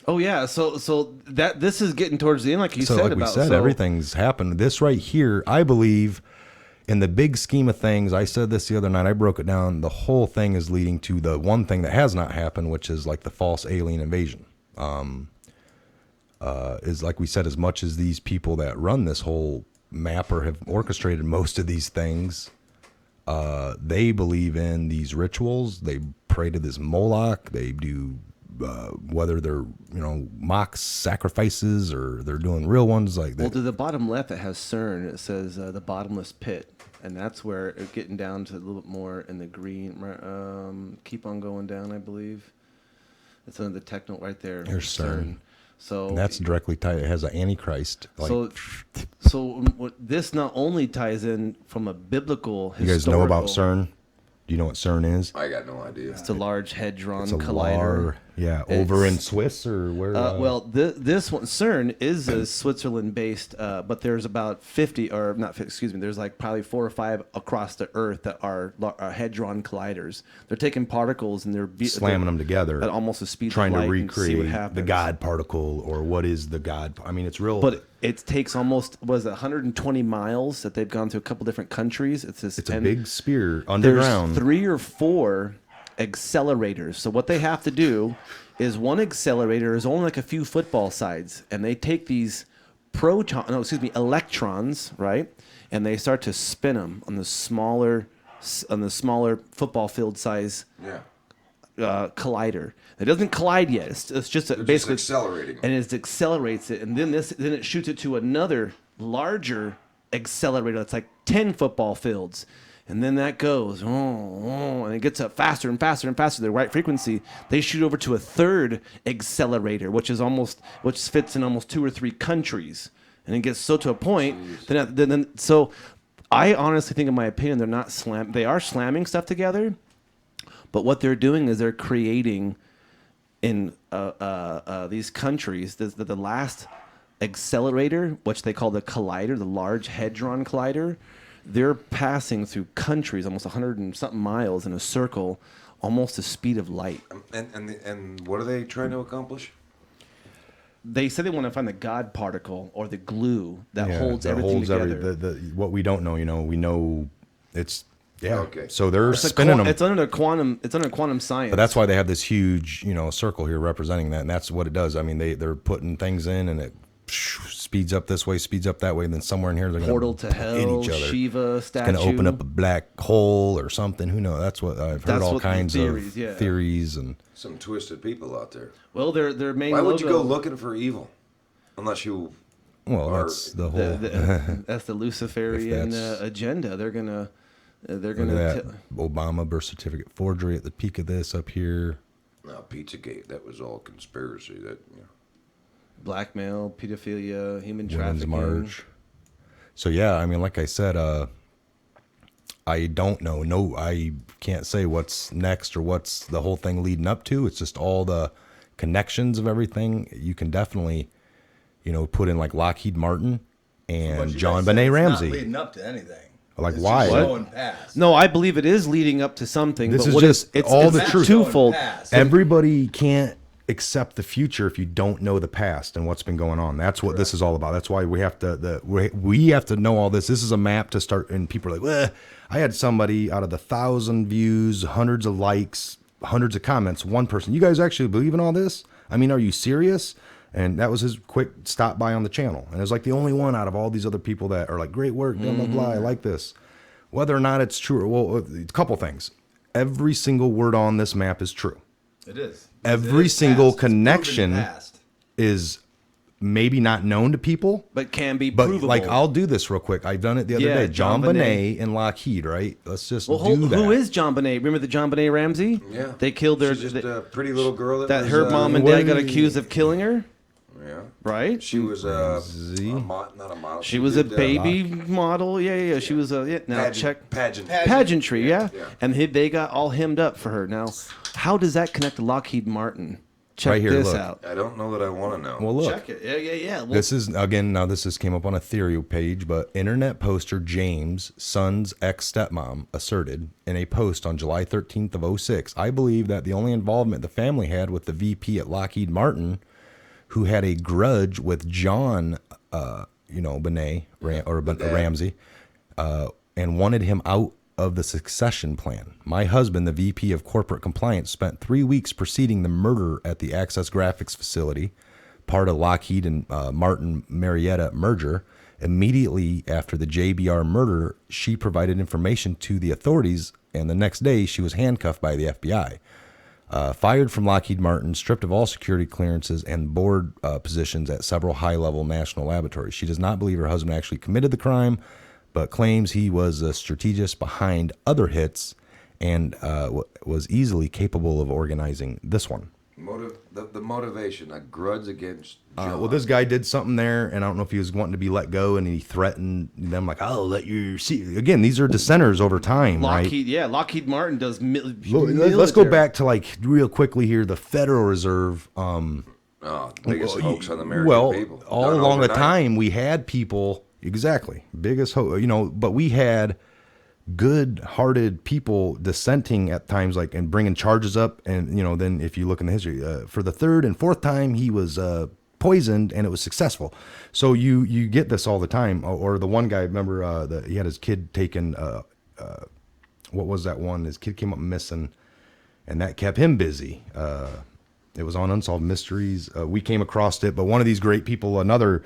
[SPEAKER 5] Oh yeah, so that this is getting towards the end, like you
[SPEAKER 1] So
[SPEAKER 5] said.
[SPEAKER 1] like we said, everything's happened. This right here, I believe, in the big scheme of things, I said this the other night, I broke it down, the whole thing is leading to the one thing that has not happened, which is like the false alien invasion. Is like we said, as much as these people that run this whole map or have orchestrated most of these things, they believe in these rituals. They pray to this Moloch. They do whether they're mock sacrifices or they're doing real ones like that.
[SPEAKER 5] Well, to the bottom left, it has CERN. It says the bottomless pit, and that's where it's getting down to a little bit more in the green. Keep on going down, I believe. It's under the tech note right there.
[SPEAKER 1] Here's CERN.
[SPEAKER 5] So
[SPEAKER 1] And that's directly tied. It has an Antichrist. Like,
[SPEAKER 5] so what this not only ties in from a biblical.
[SPEAKER 1] You guys know about CERN? Do you know what CERN is?
[SPEAKER 4] I got no idea.
[SPEAKER 5] It's a Large Hadron
[SPEAKER 1] It's a
[SPEAKER 5] Collider.
[SPEAKER 1] over in Swiss or where?
[SPEAKER 5] This one, CERN is a Switzerland-based, but there's about 50, or not 50, excuse me, there's like probably 4 or 5 across the Earth that are Hadron Colliders. They're taking particles and they're
[SPEAKER 1] slamming them together
[SPEAKER 5] at almost the speed
[SPEAKER 1] trying
[SPEAKER 5] of light
[SPEAKER 1] to
[SPEAKER 5] and see what
[SPEAKER 1] recreate
[SPEAKER 5] happens.
[SPEAKER 1] the God particle, or what is the God? I mean, it's real.
[SPEAKER 5] But it takes almost, 120 miles that they've gone to a couple different countries. It's
[SPEAKER 1] a big spear underground.
[SPEAKER 5] There's 3 or 4 accelerators. So what they have to do is one accelerator is only like a few football sides, and they take these electrons, right? And they start to spin them on the smaller football field size collider. It doesn't collide yet. It's just basically
[SPEAKER 4] accelerating,
[SPEAKER 5] and it accelerates it, and then it shoots it to another larger accelerator that's like 10 football fields. And then that goes, and it gets up faster and faster and faster. The right frequency. They shoot over to a third accelerator, which fits in almost 2 or 3 countries. And it gets so to a point. So I honestly think, in my opinion, they're not They are slamming stuff together, but what they're doing is they're creating in these countries the last accelerator, which they call the collider, the Large Hadron Collider. They're passing through countries almost 100 and something miles in a circle, almost the speed of light.
[SPEAKER 4] And what are they trying to accomplish?
[SPEAKER 5] They said they want to find the God particle or the glue that holds everything together.
[SPEAKER 1] What we don't know, we know it's
[SPEAKER 4] Okay.
[SPEAKER 1] So they're spinning them.
[SPEAKER 5] It's under quantum science.
[SPEAKER 1] But that's why they have this huge, circle here representing that, and that's what it does. I mean, they're putting things in, and it speeds up this way, speeds up that way, and then somewhere in here they're
[SPEAKER 5] Portal
[SPEAKER 1] to
[SPEAKER 5] hell,
[SPEAKER 1] each other.
[SPEAKER 5] Shiva statue.
[SPEAKER 1] It's going to open up a black hole or something. Who knows? That's what I've heard. All kinds of theories and
[SPEAKER 4] some twisted people out there.
[SPEAKER 5] Well, their main.
[SPEAKER 4] Why would you go looking for evil, unless you?
[SPEAKER 1] Well, that's the whole.
[SPEAKER 5] That's the Luciferian agenda. They're gonna.
[SPEAKER 1] Obama birth certificate forgery at the peak of this up here.
[SPEAKER 4] No, Pizzagate. That was all conspiracy.
[SPEAKER 5] Blackmail, pedophilia, human
[SPEAKER 1] Women's
[SPEAKER 5] trafficking.
[SPEAKER 1] March. So yeah, I mean, like I said, I don't know. No, I can't say what's next or what's the whole thing leading up to. It's just all the connections of everything. You can definitely, put in like Lockheed Martin and John Benet Ramsey.
[SPEAKER 3] Not leading up to anything.
[SPEAKER 1] Like
[SPEAKER 3] It's
[SPEAKER 1] why?
[SPEAKER 3] just going past.
[SPEAKER 5] No, I believe it is leading up to something.
[SPEAKER 1] This
[SPEAKER 5] but
[SPEAKER 1] is just
[SPEAKER 5] it's
[SPEAKER 1] all the
[SPEAKER 5] it's
[SPEAKER 1] truth.
[SPEAKER 5] twofold.
[SPEAKER 1] Everybody can't accept the future if you don't know the past and what's been going on. That's what this is all about. That's why we have to we have to know all this. This is a map to start, and people are like, well, I had somebody out of the 1,000 views, hundreds of likes, hundreds of comments, one person, you guys actually believe in all this? I mean, are you serious? And that was his quick stop by on the channel. And it was like the only one out of all these other people that are like, great work, blah, blah, blah, I like this. Whether or not it's true, well, a couple things. Every single word on this map is true.
[SPEAKER 3] It is.
[SPEAKER 1] Every single connection is maybe not known to people,
[SPEAKER 5] but can be
[SPEAKER 1] but
[SPEAKER 5] provable.
[SPEAKER 1] like, I'll do this real quick. I've done it the other day. John Benet and Lockheed, right? Let's just do that.
[SPEAKER 5] Who is John Benet? Remember the John Benet Ramsey?
[SPEAKER 4] Yeah.
[SPEAKER 5] They killed their
[SPEAKER 4] She's just a pretty little girl
[SPEAKER 5] that
[SPEAKER 4] was,
[SPEAKER 5] her mom and dad got accused of killing her.
[SPEAKER 4] Yeah.
[SPEAKER 5] right?
[SPEAKER 4] She was not a model.
[SPEAKER 5] She was a
[SPEAKER 4] did,
[SPEAKER 5] baby model. Yeah. She was a now check pageantry. Yeah, and they got all hemmed up for her. Now, how does that connect to Lockheed Martin? Check
[SPEAKER 1] Right here,
[SPEAKER 5] this
[SPEAKER 1] look.
[SPEAKER 5] out.
[SPEAKER 4] I don't know that I want to know.
[SPEAKER 1] Well, look.
[SPEAKER 5] Check it. Yeah. Well,
[SPEAKER 1] This is again. Now this came up on a Theory page, but internet poster James, son's ex-stepmom, asserted in a post on July 13th of 06, I believe that the only involvement the family had with the VP at Lockheed Martin, who had a grudge with John, Benet Ramsey, and wanted him out of the succession plan. My husband, the VP of corporate compliance, spent 3 weeks preceding the murder at the Access Graphics facility, part of Lockheed and Martin Marietta merger. Immediately after the JBR murder, she provided information to the authorities, and the next day she was handcuffed by the FBI. Fired from Lockheed Martin, stripped of all security clearances and board positions at several high-level national laboratories. She does not believe her husband actually committed the crime, but claims he was a strategist behind other hits and was easily capable of organizing this one.
[SPEAKER 4] The motivation, a grudge against John.
[SPEAKER 1] Well, this guy did something there, and I don't know if he was wanting to be let go, and he threatened them like, "I'll let you see." Again, these are dissenters over time,
[SPEAKER 5] Lockheed,
[SPEAKER 1] right?
[SPEAKER 5] Lockheed Martin does
[SPEAKER 1] Let's go back to like real quickly here. The Federal Reserve.
[SPEAKER 4] Biggest hoax on the American people.
[SPEAKER 1] All
[SPEAKER 4] Done
[SPEAKER 1] along the
[SPEAKER 4] overnight.
[SPEAKER 1] time, we had people biggest hoax. But we had good-hearted people dissenting at times, like and bringing charges up, and then if you look in the history, for the third and fourth time, he was poisoned, and it was successful. So you get this all the time. Or the one guy, remember, he had his kid taken. What was that one? His kid came up missing, and that kept him busy. It was on Unsolved Mysteries. We came across it, but one of these great people, another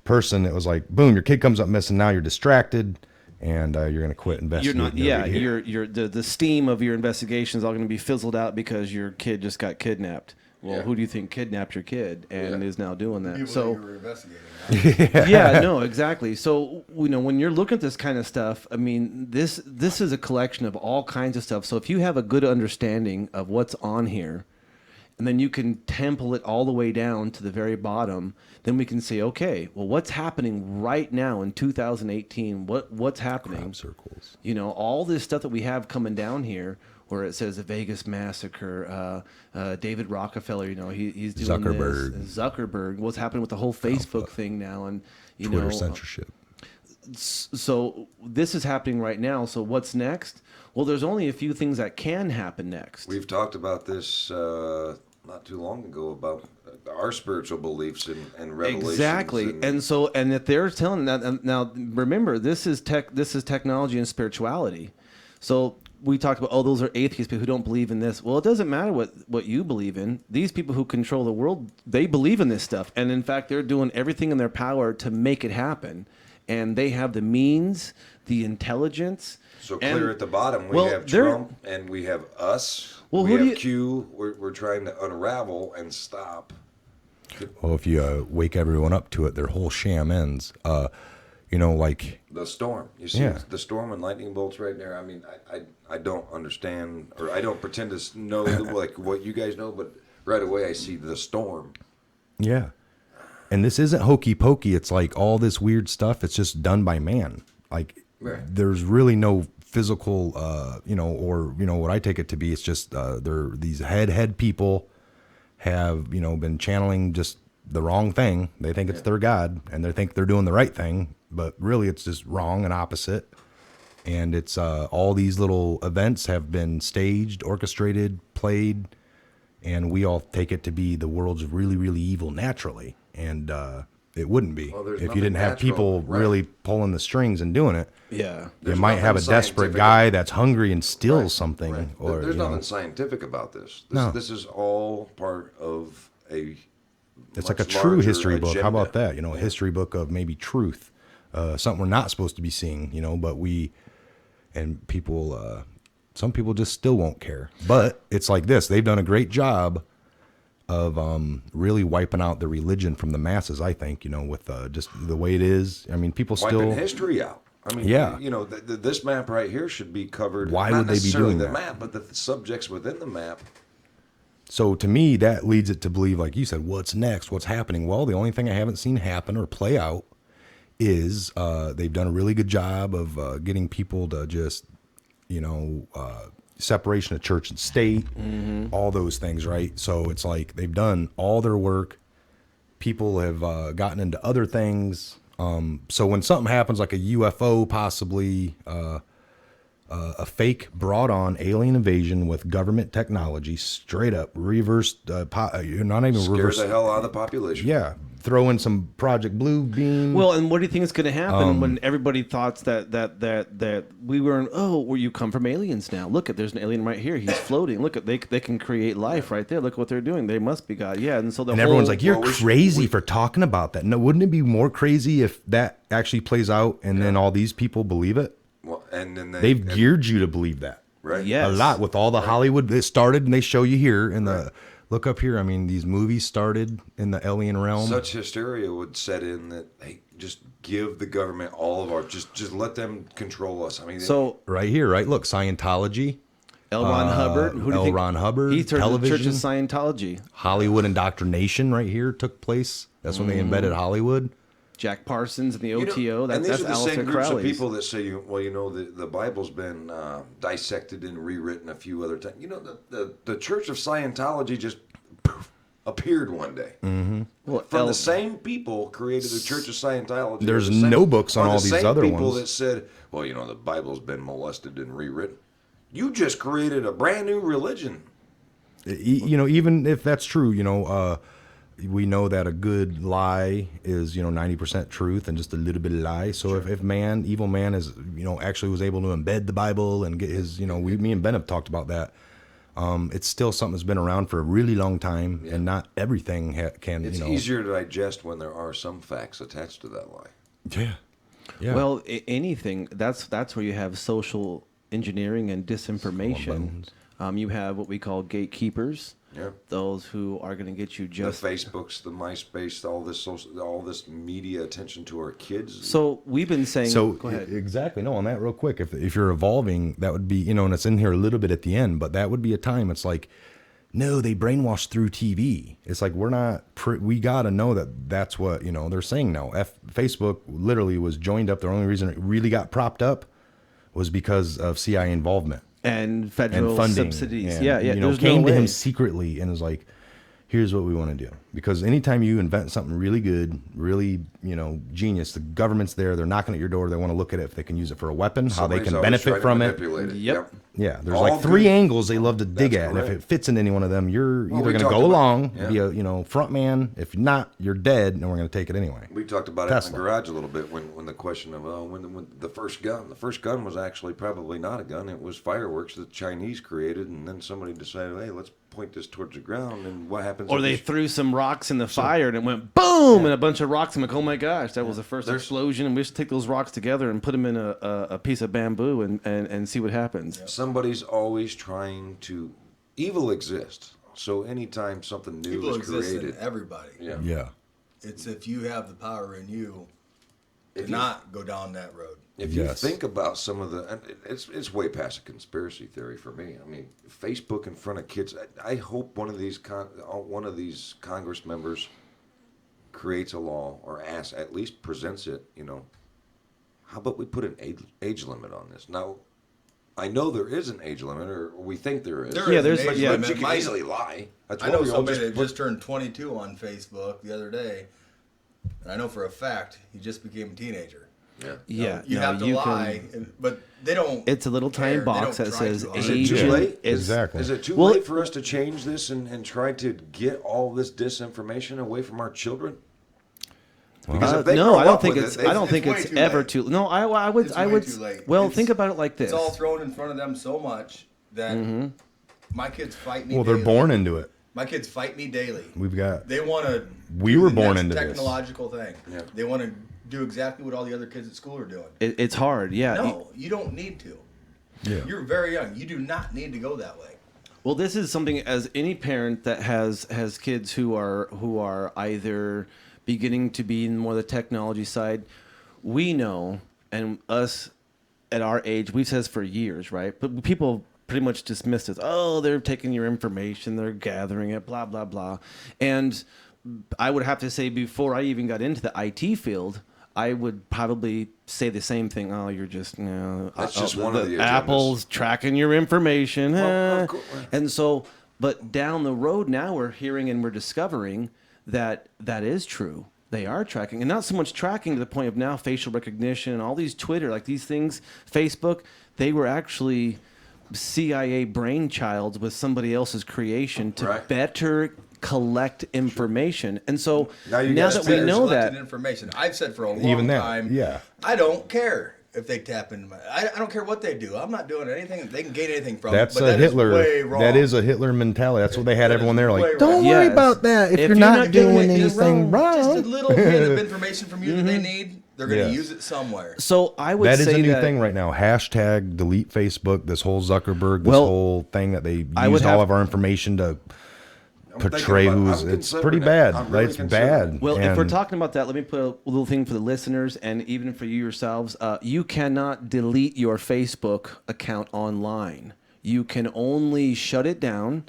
[SPEAKER 1] person, it was like, boom, your kid comes up missing. Now you're distracted, and you're going to quit investigating.
[SPEAKER 5] You're not. The steam of your investigation is all going to be fizzled out because your kid just got kidnapped. Well, who do you think kidnapped your kid and is now doing that?
[SPEAKER 3] People
[SPEAKER 5] So
[SPEAKER 3] that you were investigating.
[SPEAKER 5] yeah, no, exactly. So when you're looking at this kind of stuff, I mean, this is a collection of all kinds of stuff. So if you have a good understanding of what's on here, and then you can temple it all the way down to the very bottom, then we can say, okay, well, what's happening right now in 2018? What's happening?
[SPEAKER 1] Crop circles.
[SPEAKER 5] All this stuff that we have coming down here, where it says the Vegas massacre, David Rockefeller, he's doing
[SPEAKER 1] Zuckerberg.
[SPEAKER 5] this. Zuckerberg. What's happening with the whole Facebook thing now, and
[SPEAKER 1] Twitter censorship.
[SPEAKER 5] So this is happening right now. So what's next? Well, there's only a few things that can happen next.
[SPEAKER 4] We've talked about this not too long ago about our spiritual beliefs and revelations.
[SPEAKER 5] Exactly, and if they're telling that now, remember this is technology and spirituality. So we talked about those are atheists people who don't believe in this. Well, it doesn't matter what you believe in. These people who control the world, they believe in this stuff, and in fact, they're doing everything in their power to make it happen. And they have the means, the intelligence.
[SPEAKER 4] So clear at the bottom, we have Trump and we have us.
[SPEAKER 5] Well,
[SPEAKER 4] we have Q. We're trying to unravel and stop.
[SPEAKER 1] Well, if you wake everyone up to it, their whole sham ends. Like
[SPEAKER 4] the storm. You see the storm and lightning bolts right there. I mean, I don't understand, or I don't pretend to know like what you guys know, but right away I see the storm.
[SPEAKER 1] Yeah. And this isn't hokey pokey. It's like all this weird stuff. It's just done by man. Like there's really no physical, what I take it to be. It's just these head people have, been channeling just the wrong thing. They think it's their God, and they think they're doing the right thing, but really it's just wrong and opposite. And it's all these little events have been staged, orchestrated, played, and we all take it to be the world's really, really evil naturally. And it wouldn't be if you didn't have people really pulling the strings and doing it.
[SPEAKER 5] Yeah,
[SPEAKER 1] you might have a desperate guy that's hungry and steals something.
[SPEAKER 4] Right.
[SPEAKER 1] Or
[SPEAKER 4] there's nothing scientific about this. This is all part of a.
[SPEAKER 1] It's like a true history book. How about that? A history book of maybe truth, something we're not supposed to be seeing. But people. Some people just still won't care. But it's like this. They've done a great job of really wiping out the religion from the masses, I think, with just the way it is. I mean, people still...
[SPEAKER 4] Wiping history out. I mean, this map right here should be covered.
[SPEAKER 1] Why
[SPEAKER 4] not
[SPEAKER 1] would they be
[SPEAKER 4] necessarily
[SPEAKER 1] doing
[SPEAKER 4] the
[SPEAKER 1] that?
[SPEAKER 4] map, but the subjects within the map.
[SPEAKER 1] So to me, that leads it to believe, like you said, what's next? What's happening? Well, the only thing I haven't seen happen or play out is they've done a really good job of getting people to just, separation of church and state, all those things, right? So it's like they've done all their work. People have gotten into other things. So when something happens, like a UFO, possibly a fake brought on alien invasion with government technology, straight up reversed, not even
[SPEAKER 4] Scares
[SPEAKER 1] reverse.
[SPEAKER 4] the hell out of the population.
[SPEAKER 1] Yeah, throw in some Project Blue Beam.
[SPEAKER 5] Well, and what do you think is going to happen when everybody thought that we were? Well, you come from aliens now. Look, there's an alien right here. He's floating. Look, they can create life right there. Look what they're doing. They must be God. Yeah, and so
[SPEAKER 1] and everyone's like, "You're crazy for talking about that." No, wouldn't it be more crazy if that actually plays out and then all these people believe it?
[SPEAKER 4] Well, and then
[SPEAKER 1] They've geared you to believe that.
[SPEAKER 4] right.
[SPEAKER 5] Yeah.
[SPEAKER 1] A
[SPEAKER 5] Yes.
[SPEAKER 1] lot with all the Hollywood. It started and they show you here in the look up here. I mean, these movies started in the alien realm.
[SPEAKER 4] Such hysteria would set in that, hey, just give the government all of our, just let them control us. I mean,
[SPEAKER 5] So
[SPEAKER 1] Right here, right? Look, Scientology,
[SPEAKER 5] L. Ron Hubbard. Who do you
[SPEAKER 1] L.
[SPEAKER 5] think?
[SPEAKER 1] Ron Hubbard,
[SPEAKER 5] He turned the Church
[SPEAKER 1] television.
[SPEAKER 5] of Scientology.
[SPEAKER 1] Hollywood indoctrination right here took place. That's when they invented Hollywood.
[SPEAKER 5] Jack Parsons and the
[SPEAKER 4] you know,
[SPEAKER 5] OTO.
[SPEAKER 4] and these
[SPEAKER 5] That's
[SPEAKER 4] are the
[SPEAKER 5] Aleister
[SPEAKER 4] same groups of
[SPEAKER 5] Crowley's.
[SPEAKER 4] people that say, the Bible's been dissected and rewritten a few other times. The Church of Scientology just poof, appeared one day.
[SPEAKER 5] Well,
[SPEAKER 4] From the same people created the Church of Scientology.
[SPEAKER 1] There's
[SPEAKER 4] the same-
[SPEAKER 1] no books on
[SPEAKER 4] are
[SPEAKER 1] all
[SPEAKER 4] the
[SPEAKER 1] these
[SPEAKER 4] same
[SPEAKER 1] other
[SPEAKER 4] people
[SPEAKER 1] ones.
[SPEAKER 4] that said, well, the Bible's been molested and rewritten. You just created a brand new religion.
[SPEAKER 1] Even if that's true, we know that a good lie is 90% truth and just a little bit of lie. So if evil man is actually was able to embed the Bible and get his me and Ben have talked about that. It's still something that's been around for a really long time, and not everything can.
[SPEAKER 4] It's easier to digest when there are some facts attached to that lie.
[SPEAKER 1] Yeah. Yeah.
[SPEAKER 5] Well, anything. That's where you have social engineering and disinformation. You have what we call gatekeepers.
[SPEAKER 4] Yeah.
[SPEAKER 5] Those who are going to get you
[SPEAKER 4] The
[SPEAKER 5] just.
[SPEAKER 4] Facebooks, the MySpace, all this media attention to our kids.
[SPEAKER 5] So we've been saying.
[SPEAKER 1] So
[SPEAKER 5] go ahead.
[SPEAKER 1] exactly, no, on that real quick. If you're evolving, that would be and it's in here a little bit at the end, but that would be a time. It's like, no, they brainwash through TV. It's like we're not. We got to know that that's what they're saying now. Facebook literally was joined up. The only reason it really got propped up was because of CIA involvement
[SPEAKER 5] And federal
[SPEAKER 1] and funding.
[SPEAKER 5] subsidies.
[SPEAKER 1] And,
[SPEAKER 5] Yeah. There's
[SPEAKER 1] came
[SPEAKER 5] no
[SPEAKER 1] to
[SPEAKER 5] way.
[SPEAKER 1] him secretly and was like, here's what we want to do. Because anytime you invent something really good, really, genius, the government's there, they're knocking at your door, they want to look at it if they can use it for a weapon, how they
[SPEAKER 4] Somebody's
[SPEAKER 1] can
[SPEAKER 4] always
[SPEAKER 1] benefit
[SPEAKER 4] trying to
[SPEAKER 1] from it.
[SPEAKER 4] manipulate it.
[SPEAKER 5] Yep.
[SPEAKER 1] Yeah, there's
[SPEAKER 4] All
[SPEAKER 1] like three
[SPEAKER 4] good.
[SPEAKER 1] angles they love to dig
[SPEAKER 4] That's
[SPEAKER 1] at. And if
[SPEAKER 4] correct.
[SPEAKER 1] it fits in any one of them, you're
[SPEAKER 4] Well,
[SPEAKER 1] either
[SPEAKER 4] we
[SPEAKER 1] going to
[SPEAKER 4] talked
[SPEAKER 1] go
[SPEAKER 4] about-
[SPEAKER 1] along,
[SPEAKER 4] yeah.
[SPEAKER 1] be a front man. If not, you're dead, and we're going to take it anyway.
[SPEAKER 4] We talked about it
[SPEAKER 1] Tesla.
[SPEAKER 4] in the garage a little bit when the question of when the first gun. The first gun was actually probably not a gun. It was fireworks that the Chinese created, and then somebody decided, hey, let's point this towards the ground. And what happens?
[SPEAKER 5] Or
[SPEAKER 4] if
[SPEAKER 5] they
[SPEAKER 4] this-
[SPEAKER 5] threw some rocks in the fire and it went boom, and a bunch of rocks. I'm like, oh my gosh, that was the first explosion. And we just take those rocks together and put them in a piece of bamboo and see what happens.
[SPEAKER 4] Somebody's always trying to. Evil exists. So anytime something new
[SPEAKER 3] Evil
[SPEAKER 4] is
[SPEAKER 3] exists in
[SPEAKER 4] created,
[SPEAKER 3] everybody.
[SPEAKER 4] yeah.
[SPEAKER 1] Yeah.
[SPEAKER 3] It's if you have the power in you
[SPEAKER 4] If
[SPEAKER 3] to
[SPEAKER 4] you-
[SPEAKER 3] not go down that road.
[SPEAKER 4] If
[SPEAKER 1] Yes.
[SPEAKER 4] you think about some of the, and it's way past a conspiracy theory for me. I mean, Facebook in front of kids. I hope one of these Congress members creates a law or at least presents it. How about we put an age limit on this? Now, I know there is an age limit, or we think there is.
[SPEAKER 3] There
[SPEAKER 5] Yeah,
[SPEAKER 3] is
[SPEAKER 5] there's-
[SPEAKER 3] an age
[SPEAKER 5] yeah.
[SPEAKER 4] But
[SPEAKER 3] limit.
[SPEAKER 4] you can
[SPEAKER 3] My-
[SPEAKER 4] easily lie. A
[SPEAKER 3] I know
[SPEAKER 4] 12-year-old
[SPEAKER 3] somebody that
[SPEAKER 4] put-
[SPEAKER 3] just turned 22 on Facebook the other day, and I know for a fact he just became a teenager.
[SPEAKER 4] Yeah.
[SPEAKER 5] Yeah,
[SPEAKER 3] You
[SPEAKER 5] no,
[SPEAKER 3] have to
[SPEAKER 5] you
[SPEAKER 3] lie, but they don't.
[SPEAKER 5] It's a little tiny
[SPEAKER 3] care. They
[SPEAKER 5] box
[SPEAKER 3] don't
[SPEAKER 5] that
[SPEAKER 3] try
[SPEAKER 5] says
[SPEAKER 3] to.
[SPEAKER 4] Is
[SPEAKER 5] age.
[SPEAKER 4] it too late?
[SPEAKER 1] Exactly.
[SPEAKER 4] Is it too
[SPEAKER 5] Well,
[SPEAKER 4] late for us to change this and try to get all this disinformation away from our children? Because if they
[SPEAKER 5] No,
[SPEAKER 4] grow
[SPEAKER 5] I don't
[SPEAKER 4] up
[SPEAKER 5] think
[SPEAKER 4] with
[SPEAKER 5] it's.
[SPEAKER 4] it,
[SPEAKER 5] I don't think
[SPEAKER 3] way
[SPEAKER 5] it's
[SPEAKER 3] too
[SPEAKER 5] ever
[SPEAKER 3] late.
[SPEAKER 5] too. No, I would.
[SPEAKER 3] It's
[SPEAKER 5] I
[SPEAKER 3] way
[SPEAKER 5] would.
[SPEAKER 3] too late.
[SPEAKER 5] Well,
[SPEAKER 3] It's-
[SPEAKER 5] think about it like this.
[SPEAKER 3] It's all thrown in front of them so much that my kids fight me.
[SPEAKER 1] Well, they're
[SPEAKER 3] daily.
[SPEAKER 1] born into it.
[SPEAKER 3] My kids fight me daily.
[SPEAKER 1] We've got.
[SPEAKER 3] They want to.
[SPEAKER 1] We were born into this.
[SPEAKER 3] technological thing.
[SPEAKER 4] Yeah.
[SPEAKER 3] They want to do exactly what all the other kids at school are doing.
[SPEAKER 5] It's hard. Yeah.
[SPEAKER 3] No, you don't need to.
[SPEAKER 1] Yeah.
[SPEAKER 3] You're very young. You do not need to go that way.
[SPEAKER 5] Well, this is something as any parent that has kids who are either beginning to be in more the technology side, we know, and us at our age, we've said this for years, right? But pretty much dismissed as, oh, they're taking your information, they're gathering it, blah, blah, blah. And I would have to say before I even got into the IT field, I would probably say the same thing. Oh, you're just,
[SPEAKER 4] That's just one of the agendas.
[SPEAKER 5] Apple's tracking your information.
[SPEAKER 4] Well, of course.
[SPEAKER 5] And so, but down the road now we're hearing and we're discovering that that is true. They are tracking, and not so much tracking to the point of now facial recognition and all these Twitter, like these things, Facebook, they were actually CIA brainchilds with somebody else's creation to
[SPEAKER 4] Right.
[SPEAKER 5] better collect information. And so
[SPEAKER 4] Now you
[SPEAKER 5] now
[SPEAKER 4] guys
[SPEAKER 5] that we
[SPEAKER 3] Better
[SPEAKER 5] know
[SPEAKER 3] selected
[SPEAKER 5] that,
[SPEAKER 3] information. I've said for a long
[SPEAKER 1] Even that,
[SPEAKER 3] time.
[SPEAKER 1] yeah.
[SPEAKER 3] I don't care if they tap into my. I don't care what they do. I'm not doing anything. They can gain anything from
[SPEAKER 1] That's
[SPEAKER 3] it. But
[SPEAKER 1] a
[SPEAKER 3] that is
[SPEAKER 1] Hitler.
[SPEAKER 3] way wrong.
[SPEAKER 1] That is a Hitler mentality. That's what they had
[SPEAKER 3] That
[SPEAKER 1] everyone
[SPEAKER 3] is
[SPEAKER 1] there
[SPEAKER 3] way
[SPEAKER 1] like.
[SPEAKER 3] wrong.
[SPEAKER 1] Don't worry
[SPEAKER 5] Yes.
[SPEAKER 1] about that. If
[SPEAKER 5] If
[SPEAKER 1] you're
[SPEAKER 5] you're
[SPEAKER 1] not
[SPEAKER 5] not doing
[SPEAKER 1] doing
[SPEAKER 5] it, you're
[SPEAKER 1] anything
[SPEAKER 5] wrong.
[SPEAKER 3] Just a
[SPEAKER 1] wrong.
[SPEAKER 3] little bit of information from you that they need. They're going to
[SPEAKER 1] Yes.
[SPEAKER 3] use it somewhere.
[SPEAKER 5] so I would
[SPEAKER 1] That is
[SPEAKER 5] say
[SPEAKER 1] a new
[SPEAKER 5] that
[SPEAKER 1] thing right now. Hashtag delete Facebook. This whole Zuckerberg. This
[SPEAKER 5] Well,
[SPEAKER 1] whole thing that they
[SPEAKER 5] I would
[SPEAKER 1] used all
[SPEAKER 5] have-
[SPEAKER 1] of our information to
[SPEAKER 4] I'm
[SPEAKER 1] portray
[SPEAKER 4] thinking about-
[SPEAKER 1] who's.
[SPEAKER 4] I'm
[SPEAKER 1] It's
[SPEAKER 4] considering
[SPEAKER 1] pretty
[SPEAKER 4] it.
[SPEAKER 1] bad.
[SPEAKER 4] I'm
[SPEAKER 1] Right?
[SPEAKER 4] really
[SPEAKER 1] It's
[SPEAKER 4] considering
[SPEAKER 1] bad.
[SPEAKER 4] it.
[SPEAKER 5] Well, if we're
[SPEAKER 1] And
[SPEAKER 5] talking about that, let me put a little thing for the listeners and even for you yourselves. You cannot delete your Facebook account online. You can only shut it down.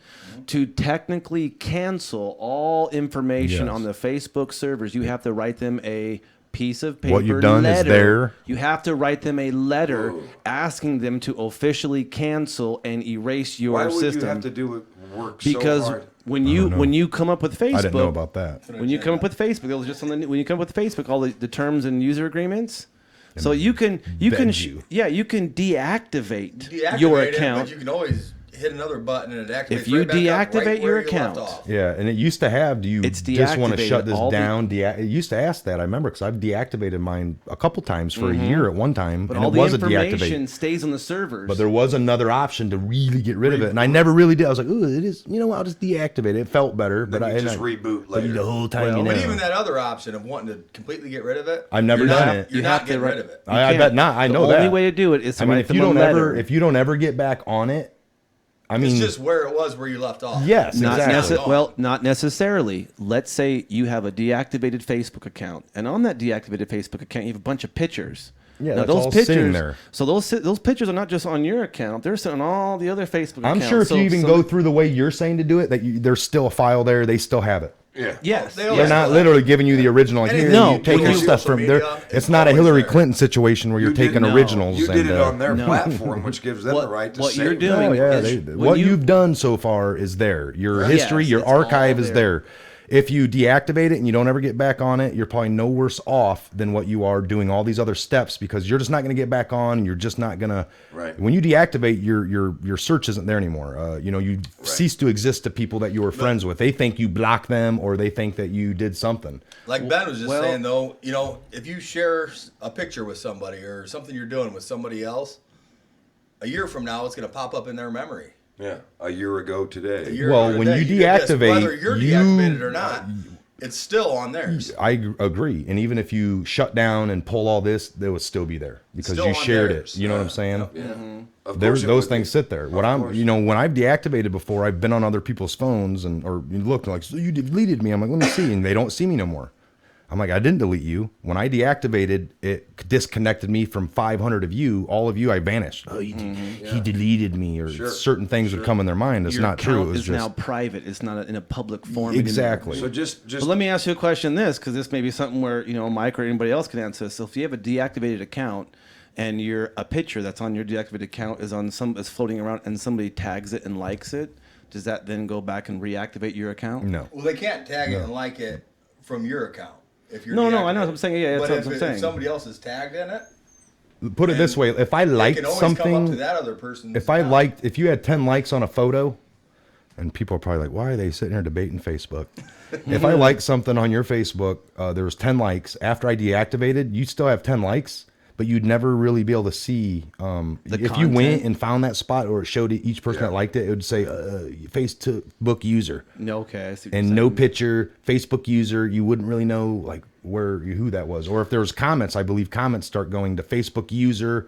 [SPEAKER 5] To technically cancel all information
[SPEAKER 1] Yes.
[SPEAKER 5] on the Facebook servers, you have to write them a piece of paper.
[SPEAKER 1] What you've done is
[SPEAKER 5] letter.
[SPEAKER 1] there.
[SPEAKER 5] You have to write them a letter asking them to officially cancel and erase your
[SPEAKER 4] Why would
[SPEAKER 5] system.
[SPEAKER 4] you have to do it work
[SPEAKER 5] Because
[SPEAKER 4] so hard?
[SPEAKER 5] when you come up with Facebook,
[SPEAKER 1] I didn't know about that.
[SPEAKER 5] when you come up with Facebook, it was just on the when you come up with Facebook, all the terms and user agreements. So you can
[SPEAKER 1] beg you.
[SPEAKER 5] you can deactivate,
[SPEAKER 3] Deactivate
[SPEAKER 5] your
[SPEAKER 3] it,
[SPEAKER 5] account.
[SPEAKER 3] but you can always hit another button and it activates.
[SPEAKER 5] If you
[SPEAKER 3] right back up
[SPEAKER 5] deactivate
[SPEAKER 3] right
[SPEAKER 5] your
[SPEAKER 3] where you left
[SPEAKER 5] account,
[SPEAKER 3] off.
[SPEAKER 1] Yeah, and it used to have. Do you
[SPEAKER 5] It's
[SPEAKER 1] just want to
[SPEAKER 5] deactivated.
[SPEAKER 1] shut this
[SPEAKER 5] All the-
[SPEAKER 1] down? It used to ask that. I remember because I've deactivated mine a couple times for a year at one time,
[SPEAKER 5] but
[SPEAKER 1] and
[SPEAKER 5] all
[SPEAKER 1] it
[SPEAKER 5] the
[SPEAKER 1] was a
[SPEAKER 5] information
[SPEAKER 1] deactivate.
[SPEAKER 5] stays on the servers.
[SPEAKER 1] But there was another option to really get rid of it, and I never really did. I was like, "Ooh, it is." You know what? I'll just deactivate it. It felt better,
[SPEAKER 4] Then
[SPEAKER 1] but
[SPEAKER 4] you
[SPEAKER 1] I
[SPEAKER 4] just
[SPEAKER 1] and I-
[SPEAKER 4] reboot
[SPEAKER 1] But
[SPEAKER 4] later.
[SPEAKER 1] the whole time,
[SPEAKER 5] Well,
[SPEAKER 1] you know,
[SPEAKER 3] But even that other option of wanting to completely get rid of it,
[SPEAKER 1] I've never
[SPEAKER 3] you're
[SPEAKER 1] done
[SPEAKER 3] not-
[SPEAKER 1] it.
[SPEAKER 3] You're
[SPEAKER 5] You
[SPEAKER 3] not
[SPEAKER 5] have to
[SPEAKER 3] getting
[SPEAKER 5] write-
[SPEAKER 3] rid of it.
[SPEAKER 1] I
[SPEAKER 5] can't.
[SPEAKER 1] bet not. I know
[SPEAKER 5] the
[SPEAKER 1] that.
[SPEAKER 5] only way to do it is to
[SPEAKER 1] I mean,
[SPEAKER 5] write
[SPEAKER 1] if
[SPEAKER 5] them
[SPEAKER 1] you
[SPEAKER 5] a
[SPEAKER 1] don't
[SPEAKER 5] letter.
[SPEAKER 1] ever, if you don't ever get back on it, I mean,
[SPEAKER 3] It's just where it was where you left off.
[SPEAKER 1] yes,
[SPEAKER 5] Not
[SPEAKER 1] exactly.
[SPEAKER 5] well, not necessarily. Let's say you have a deactivated Facebook account, and on that deactivated Facebook account, you have a bunch of pictures.
[SPEAKER 1] Yeah,
[SPEAKER 5] now
[SPEAKER 1] that's
[SPEAKER 5] those
[SPEAKER 1] all
[SPEAKER 5] pictures.
[SPEAKER 1] sitting there.
[SPEAKER 5] So those pictures are not just on your account; they're sitting on all the other Facebook
[SPEAKER 1] I'm
[SPEAKER 5] accounts.
[SPEAKER 1] sure if
[SPEAKER 5] So
[SPEAKER 1] you even
[SPEAKER 5] some-
[SPEAKER 1] go through the way you're saying to do it, that there's still a file there. They still have it.
[SPEAKER 4] Yeah.
[SPEAKER 5] yes,
[SPEAKER 3] They
[SPEAKER 5] yes.
[SPEAKER 3] always
[SPEAKER 1] They're
[SPEAKER 3] still
[SPEAKER 1] not
[SPEAKER 3] have
[SPEAKER 1] literally giving you the original. Like,
[SPEAKER 3] Anything
[SPEAKER 1] here,
[SPEAKER 5] No,
[SPEAKER 1] you take
[SPEAKER 5] when
[SPEAKER 1] your
[SPEAKER 5] you-
[SPEAKER 1] stuff from there.
[SPEAKER 3] social media,
[SPEAKER 1] It's
[SPEAKER 3] it's
[SPEAKER 1] not a
[SPEAKER 3] always
[SPEAKER 1] Hillary
[SPEAKER 3] there.
[SPEAKER 1] Clinton situation where you're
[SPEAKER 4] You did-
[SPEAKER 1] taking
[SPEAKER 5] no.
[SPEAKER 1] originals.
[SPEAKER 4] You did
[SPEAKER 1] and,
[SPEAKER 4] it on their
[SPEAKER 5] no.
[SPEAKER 4] platform, which gives them
[SPEAKER 5] What-
[SPEAKER 4] the right to
[SPEAKER 5] what
[SPEAKER 4] say
[SPEAKER 5] you're
[SPEAKER 4] that.
[SPEAKER 5] doing
[SPEAKER 1] Oh yeah,
[SPEAKER 5] is
[SPEAKER 1] they,
[SPEAKER 5] when
[SPEAKER 1] what
[SPEAKER 5] you-
[SPEAKER 1] you've done so far is there. Your history,
[SPEAKER 5] Yes,
[SPEAKER 1] your
[SPEAKER 5] it's all
[SPEAKER 1] archive is
[SPEAKER 5] there.
[SPEAKER 1] there. If you deactivate it and you don't ever get back on it, you're probably no worse off than what you are doing all these other steps because you're just not going to get back on. And you're just not going to.
[SPEAKER 4] Right.
[SPEAKER 1] When you deactivate, your search isn't there anymore. You cease to exist to people that you were friends with. They think you blocked them or they think that you did something.
[SPEAKER 3] Like Ben was just
[SPEAKER 5] well-
[SPEAKER 3] saying, though, if you share a picture with somebody or something you're doing with somebody else, a year from now it's going to pop up in their memory.
[SPEAKER 4] Yeah, a year ago
[SPEAKER 3] A
[SPEAKER 4] today.
[SPEAKER 3] year
[SPEAKER 1] Well,
[SPEAKER 3] ago
[SPEAKER 1] when
[SPEAKER 3] today,
[SPEAKER 1] you
[SPEAKER 3] did this.
[SPEAKER 1] deactivate,
[SPEAKER 3] whether you're
[SPEAKER 1] you-
[SPEAKER 3] deactivated or not, it's still on theirs.
[SPEAKER 1] I agree. And even if you shut down and pull all this, they would still be there because
[SPEAKER 3] Still
[SPEAKER 1] you
[SPEAKER 3] on
[SPEAKER 1] shared
[SPEAKER 3] theirs.
[SPEAKER 1] it. You know what I'm saying?
[SPEAKER 4] Yeah. Of
[SPEAKER 1] There's
[SPEAKER 4] course it
[SPEAKER 1] those
[SPEAKER 4] would
[SPEAKER 1] things
[SPEAKER 4] be.
[SPEAKER 1] sit there. What
[SPEAKER 4] Of
[SPEAKER 1] I'm,
[SPEAKER 4] course.
[SPEAKER 1] when I've deactivated before, I've been on other people's phones or you look like, so you deleted me. I'm like, let me see, and they don't see me no more. I'm like, I didn't delete you. When I deactivated, it disconnected me from 500 of you. All of you, I vanished. Oh, he deleted me, or
[SPEAKER 4] Sure.
[SPEAKER 1] certain things would come in their mind. It's
[SPEAKER 5] Your
[SPEAKER 1] not true.
[SPEAKER 5] account
[SPEAKER 1] It was
[SPEAKER 5] is
[SPEAKER 1] just
[SPEAKER 5] now private. It's not in a public form anymore.
[SPEAKER 1] exactly.
[SPEAKER 4] So just
[SPEAKER 5] But let me ask you a question. Because this may be something where Mike or anybody else can answer this. So if you have a deactivated account and a picture that's on your deactivated account is floating around and somebody tags it and likes it, does that then go back and reactivate your account?
[SPEAKER 1] No.
[SPEAKER 3] Well, they can't tag it and like it from your account. If you're
[SPEAKER 5] No, I know
[SPEAKER 3] deactivated.
[SPEAKER 5] what I'm saying. Yeah, that's
[SPEAKER 3] but
[SPEAKER 5] what I'm
[SPEAKER 3] if
[SPEAKER 5] saying.
[SPEAKER 3] somebody else is tagged in it,
[SPEAKER 1] Put it this way: if I
[SPEAKER 3] they
[SPEAKER 1] liked
[SPEAKER 3] can always come up to
[SPEAKER 1] something,
[SPEAKER 3] that other person's
[SPEAKER 1] if I
[SPEAKER 3] account.
[SPEAKER 1] liked, if you had 10 likes on a photo, and people are probably like, why are they sitting here debating Facebook? If I liked something on your Facebook, there was 10 likes. After I deactivated, you still have 10 likes, but you'd never really be able to see. If you
[SPEAKER 5] content?
[SPEAKER 1] went and found that spot or it showed each person
[SPEAKER 4] Yeah.
[SPEAKER 1] that liked it, it would say Facebook user.
[SPEAKER 5] No, okay. I see what
[SPEAKER 1] And
[SPEAKER 5] you're
[SPEAKER 1] no
[SPEAKER 5] saying.
[SPEAKER 1] picture, Facebook user, you wouldn't really know like who that was. Or if there was comments, I believe comments start going to Facebook user.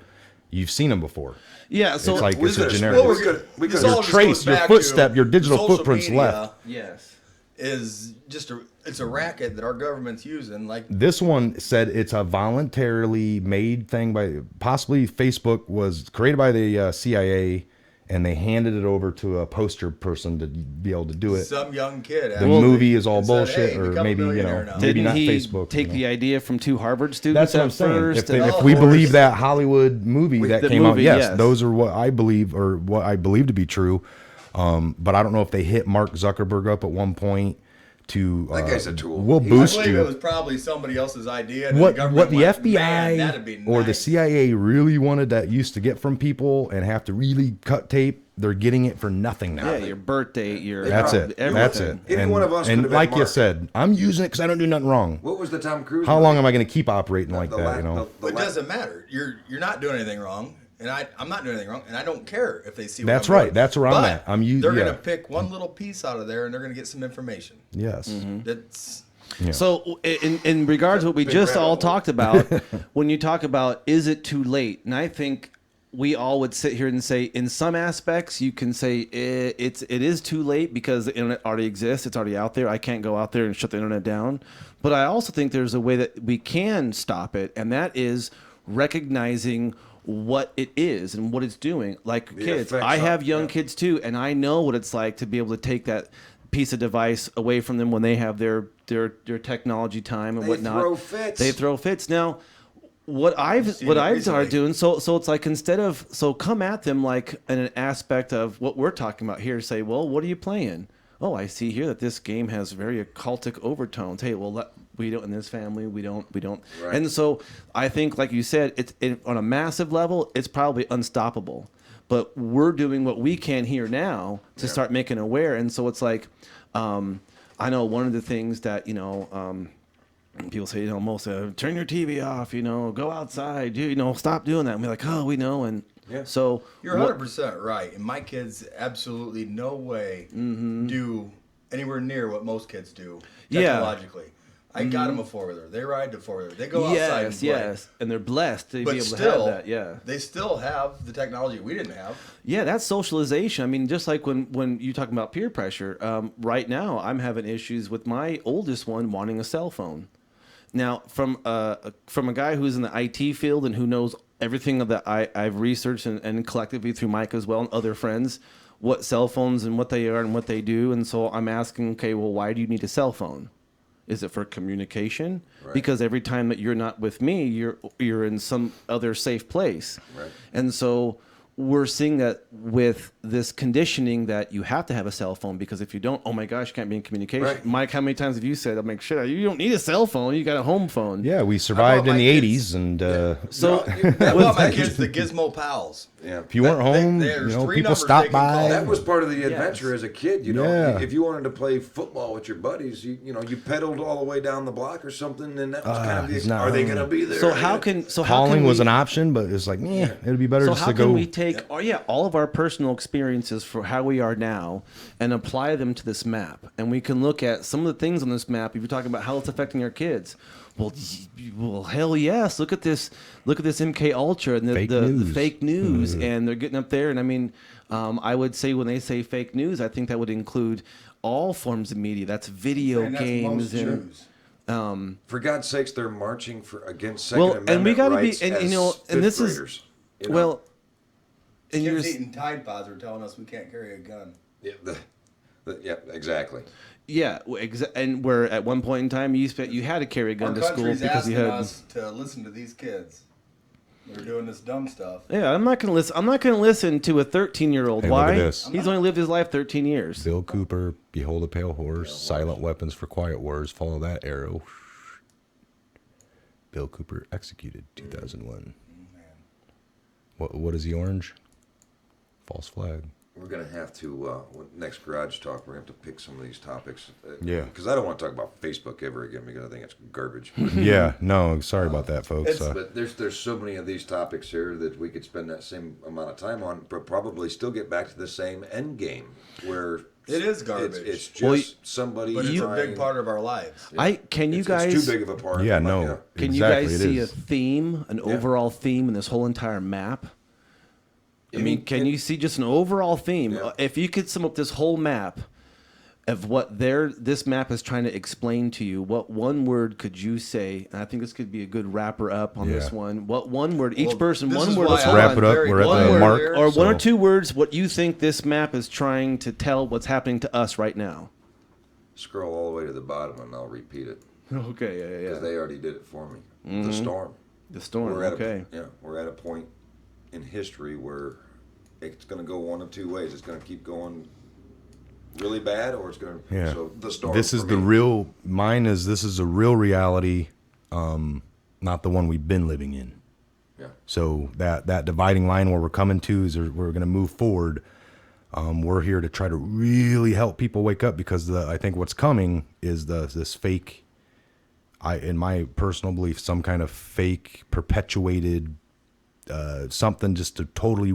[SPEAKER 1] You've seen them before.
[SPEAKER 5] Yeah, so
[SPEAKER 1] It's like
[SPEAKER 4] we
[SPEAKER 1] it's a
[SPEAKER 4] could've-
[SPEAKER 1] generic.
[SPEAKER 4] well, we
[SPEAKER 3] this
[SPEAKER 4] could've-
[SPEAKER 3] all
[SPEAKER 1] Your
[SPEAKER 3] just
[SPEAKER 1] trace,
[SPEAKER 3] goes
[SPEAKER 1] your
[SPEAKER 3] back
[SPEAKER 1] footstep,
[SPEAKER 3] to
[SPEAKER 1] your digital
[SPEAKER 3] social
[SPEAKER 1] footprints
[SPEAKER 3] media
[SPEAKER 1] left.
[SPEAKER 5] yes.
[SPEAKER 3] is just it's a racket that our government's using. Like
[SPEAKER 1] This one said it's a voluntarily made thing by possibly Facebook was created by the CIA and they handed it over to a poster person to be able to do it.
[SPEAKER 3] Some young kid.
[SPEAKER 1] The movie is all
[SPEAKER 3] and said,
[SPEAKER 1] bullshit,
[SPEAKER 3] "Hey,
[SPEAKER 1] or
[SPEAKER 3] become a
[SPEAKER 1] maybe
[SPEAKER 3] millionaire now."
[SPEAKER 1] maybe
[SPEAKER 5] Didn't
[SPEAKER 1] not
[SPEAKER 5] he
[SPEAKER 1] Facebook.
[SPEAKER 5] take the idea from 2 Harvard
[SPEAKER 1] That's
[SPEAKER 5] students
[SPEAKER 1] what I'm
[SPEAKER 5] at
[SPEAKER 1] saying.
[SPEAKER 5] first?
[SPEAKER 1] If
[SPEAKER 5] and-
[SPEAKER 1] we believe that Hollywood movie that
[SPEAKER 5] the
[SPEAKER 1] came out,
[SPEAKER 5] movie,
[SPEAKER 1] yes,
[SPEAKER 5] yes.
[SPEAKER 1] those are what I believe, or what I believe to be true. But I don't know if they hit Mark Zuckerberg up at one point to.
[SPEAKER 4] That guy's a tool.
[SPEAKER 1] We'll
[SPEAKER 3] I
[SPEAKER 1] boost
[SPEAKER 3] believe
[SPEAKER 1] you.
[SPEAKER 3] it was probably somebody else's idea. And
[SPEAKER 1] What
[SPEAKER 3] the
[SPEAKER 1] what the
[SPEAKER 3] government went, "Man,
[SPEAKER 1] FBI
[SPEAKER 3] that'd be
[SPEAKER 1] or the
[SPEAKER 3] nice."
[SPEAKER 1] CIA really wanted that used to get from people and have to really cut tape, they're getting it for nothing now.
[SPEAKER 5] Yeah, your birth date, your
[SPEAKER 1] That's it.
[SPEAKER 5] everything.
[SPEAKER 1] That's it.
[SPEAKER 4] Any one of us
[SPEAKER 1] and
[SPEAKER 4] could've been
[SPEAKER 1] like you
[SPEAKER 4] Mark.
[SPEAKER 1] said, I'm using it because I don't do nothing wrong.
[SPEAKER 4] What was the Tom Cruise?
[SPEAKER 1] How
[SPEAKER 4] movie?
[SPEAKER 1] long am I going to keep operating like
[SPEAKER 4] The
[SPEAKER 1] that?
[SPEAKER 4] la-
[SPEAKER 1] You know.
[SPEAKER 4] the
[SPEAKER 3] It
[SPEAKER 4] la-
[SPEAKER 3] doesn't matter. You're not doing anything wrong, and I'm not doing anything wrong, and I don't care if they see. What
[SPEAKER 1] That's
[SPEAKER 3] I'm
[SPEAKER 1] right.
[SPEAKER 3] doing.
[SPEAKER 1] That's where I'm
[SPEAKER 3] But
[SPEAKER 1] at.
[SPEAKER 3] They're
[SPEAKER 1] yeah.
[SPEAKER 3] gonna pick one little piece out of there, and they're gonna get some information.
[SPEAKER 1] Yes.
[SPEAKER 3] That's
[SPEAKER 5] So, in regards to what we
[SPEAKER 4] Big
[SPEAKER 5] just
[SPEAKER 4] rabbit
[SPEAKER 5] all
[SPEAKER 4] hole.
[SPEAKER 5] talked about, when you talk about is it too late, and I think we all would sit here and say, in some aspects, you can say it is too late because the internet already exists, it's already out there. I can't go out there and shut the internet down. But I also think there's a way that we can stop it, and that is recognizing what it is and what it's doing. Like kids,
[SPEAKER 4] effects
[SPEAKER 5] I have
[SPEAKER 4] on-
[SPEAKER 5] young
[SPEAKER 4] yeah.
[SPEAKER 5] kids too, and I know what it's like to be able to take that piece of device away from them when they have their technology time and
[SPEAKER 4] They
[SPEAKER 5] whatnot.
[SPEAKER 4] throw fits.
[SPEAKER 5] They throw fits. Now, what I've
[SPEAKER 3] seen
[SPEAKER 5] what
[SPEAKER 3] it
[SPEAKER 5] I've
[SPEAKER 3] recently.
[SPEAKER 5] started doing, so it's like instead of come at them like in an aspect of what we're talking about here. Say, well, what are you playing? Oh, I see here that this game has very occultic overtones. Hey, well, we don't in this family. We don't.
[SPEAKER 4] Right.
[SPEAKER 5] And so I think, like you said, on a massive level, it's probably unstoppable. But we're doing what we can here now to start making aware. And so it's like, I know one of the things that people say, most turn your TV off, go outside, stop doing that. And we're like, oh, we know. And so
[SPEAKER 3] you're 100% right. And my kids absolutely no way do anywhere near what most kids do
[SPEAKER 5] Yeah.
[SPEAKER 3] technologically. I got them a 4-wheeler. They ride the 4-wheeler. They go outside and play.
[SPEAKER 5] yes, and they're blessed to
[SPEAKER 3] But
[SPEAKER 5] be able
[SPEAKER 3] still,
[SPEAKER 5] to have that. Yeah,
[SPEAKER 3] they still have the technology we didn't have.
[SPEAKER 5] yeah, that's socialization. I mean, just like when you talk about peer pressure. Right now, I'm having issues with my oldest one wanting a cell phone. Now, from a guy who's in the IT field and who knows everything that I've researched and collectively through Mike as well and other friends, what cell phones and what they are and what they do, and so I'm asking, okay, well, why do you need a cell phone? Is it for communication?
[SPEAKER 4] Right.
[SPEAKER 5] Because every time that you're not with me, you're in some other safe place.
[SPEAKER 4] Right.
[SPEAKER 5] And so we're seeing that with this conditioning that you have to have a cell phone because if you don't, oh my gosh, you can't be in communication.
[SPEAKER 4] Right.
[SPEAKER 5] Mike, how many times have you said, I'm like, shit, you don't need a cell phone. You got a home phone.
[SPEAKER 1] Yeah, we survived in
[SPEAKER 3] my
[SPEAKER 1] the
[SPEAKER 3] kids-
[SPEAKER 1] 80s, and
[SPEAKER 5] So
[SPEAKER 3] I bought my kids the Gizmo Pals.
[SPEAKER 4] Yeah.
[SPEAKER 1] if you weren't home,
[SPEAKER 3] there's 3
[SPEAKER 1] people
[SPEAKER 3] numbers
[SPEAKER 1] stopped
[SPEAKER 3] they can call.
[SPEAKER 1] by.
[SPEAKER 4] That was part of the adventure as a kid,
[SPEAKER 1] Yeah.
[SPEAKER 4] If you wanted to play football with your buddies, you pedaled all the way down the block or something, and that was kind of
[SPEAKER 1] he's
[SPEAKER 4] the.
[SPEAKER 1] not
[SPEAKER 4] Are they
[SPEAKER 1] home.
[SPEAKER 4] going to be there?
[SPEAKER 5] so how can
[SPEAKER 1] Calling was
[SPEAKER 5] we,
[SPEAKER 1] an option, but it's like, it'd be better
[SPEAKER 5] So
[SPEAKER 1] just
[SPEAKER 5] how
[SPEAKER 1] to go.
[SPEAKER 5] can we take all of our personal experiences for how we are now and apply them to this map? And we can look at some of the things on this map. If you're talking about how it's affecting our kids, well, hell yes. Look at this MK Ultra and
[SPEAKER 1] Fake
[SPEAKER 5] the
[SPEAKER 1] news.
[SPEAKER 5] fake news, and they're getting up there. And I mean, I would say when they say fake news, I think that would include all forms of media. That's video
[SPEAKER 3] And that's
[SPEAKER 5] games
[SPEAKER 3] most
[SPEAKER 5] and.
[SPEAKER 3] Jews.
[SPEAKER 4] For God's sakes, they're marching against Second
[SPEAKER 5] Well,
[SPEAKER 4] Amendment
[SPEAKER 5] and we got to be,
[SPEAKER 4] rights
[SPEAKER 5] and
[SPEAKER 4] as
[SPEAKER 5] and this
[SPEAKER 4] fifth
[SPEAKER 5] is,
[SPEAKER 4] graders,
[SPEAKER 5] well, and you're,
[SPEAKER 3] Kids eating Tide Pods are telling us we can't carry a gun.
[SPEAKER 4] Yeah, exactly.
[SPEAKER 5] yeah, and where at one point in time you had to carry a gun
[SPEAKER 3] Our
[SPEAKER 5] to school
[SPEAKER 3] country's
[SPEAKER 5] because
[SPEAKER 3] asking
[SPEAKER 5] you had.
[SPEAKER 3] us to listen to these kids. They're doing this dumb stuff.
[SPEAKER 5] Yeah, I'm not gonna listen. I'm not gonna listen to a 13-year-old.
[SPEAKER 1] Hey, look
[SPEAKER 5] Why?
[SPEAKER 1] at this.
[SPEAKER 5] He's only lived his life 13 years.
[SPEAKER 1] Bill Cooper, Behold a Pale Horse, Silent Weapons for Quiet Wars, follow that arrow. Bill Cooper executed 2001. What is the orange? False flag.
[SPEAKER 4] We're gonna have to next garage talk. We're gonna have to pick some of these topics.
[SPEAKER 1] Yeah.
[SPEAKER 4] Because I don't want to talk about Facebook ever again because I think it's garbage.
[SPEAKER 1] Yeah, no, sorry about that, folks.
[SPEAKER 4] But there's so many of these topics here that we could spend that same amount of time on, but probably still get back to the same end game where
[SPEAKER 3] It is garbage.
[SPEAKER 4] It's just
[SPEAKER 5] Well,
[SPEAKER 4] somebody.
[SPEAKER 3] But it's a
[SPEAKER 4] trying-
[SPEAKER 3] big part of our lives.
[SPEAKER 5] Can you
[SPEAKER 4] It's
[SPEAKER 5] guys?
[SPEAKER 4] too big of a part.
[SPEAKER 1] Yeah,
[SPEAKER 4] But,
[SPEAKER 1] no.
[SPEAKER 5] Can
[SPEAKER 1] Exactly,
[SPEAKER 5] you guys
[SPEAKER 1] it
[SPEAKER 5] see
[SPEAKER 1] is.
[SPEAKER 5] a theme, an overall theme in this whole entire map? I mean, can you see just an overall theme?
[SPEAKER 4] Yeah.
[SPEAKER 5] If you could sum up this whole map, of what this map is trying to explain to you, what one word could you say? And I think this could be a good wrapper up on this one. What one word? Each person,
[SPEAKER 3] this
[SPEAKER 5] one
[SPEAKER 3] is
[SPEAKER 5] word.
[SPEAKER 3] why
[SPEAKER 1] Let's
[SPEAKER 3] I'm
[SPEAKER 1] wrap it up.
[SPEAKER 3] very
[SPEAKER 1] We're at
[SPEAKER 3] quiet
[SPEAKER 1] the mark.
[SPEAKER 3] here.
[SPEAKER 5] Or one or
[SPEAKER 1] So-
[SPEAKER 5] two words, what you think this map is trying to tell what's happening to us right now.
[SPEAKER 4] Scroll all the way to the bottom and I'll repeat it
[SPEAKER 5] Okay, yeah,
[SPEAKER 4] because they already did it for me. The storm.
[SPEAKER 5] The storm,
[SPEAKER 4] We're at
[SPEAKER 5] okay.
[SPEAKER 4] we're at a point in history where it's going to go one of two ways. It's going to keep going really bad, or it's going to.
[SPEAKER 1] Yeah.
[SPEAKER 4] So the storm.
[SPEAKER 1] This is
[SPEAKER 4] for
[SPEAKER 1] the
[SPEAKER 4] me.
[SPEAKER 1] real. Mine is this is a real reality, not the one we've been living in.
[SPEAKER 4] Yeah.
[SPEAKER 1] So that dividing line where we're coming to is we're going to move forward. We're here to try to really help people wake up because I think what's coming is this fake. In my personal belief, some kind of fake perpetuated something just to totally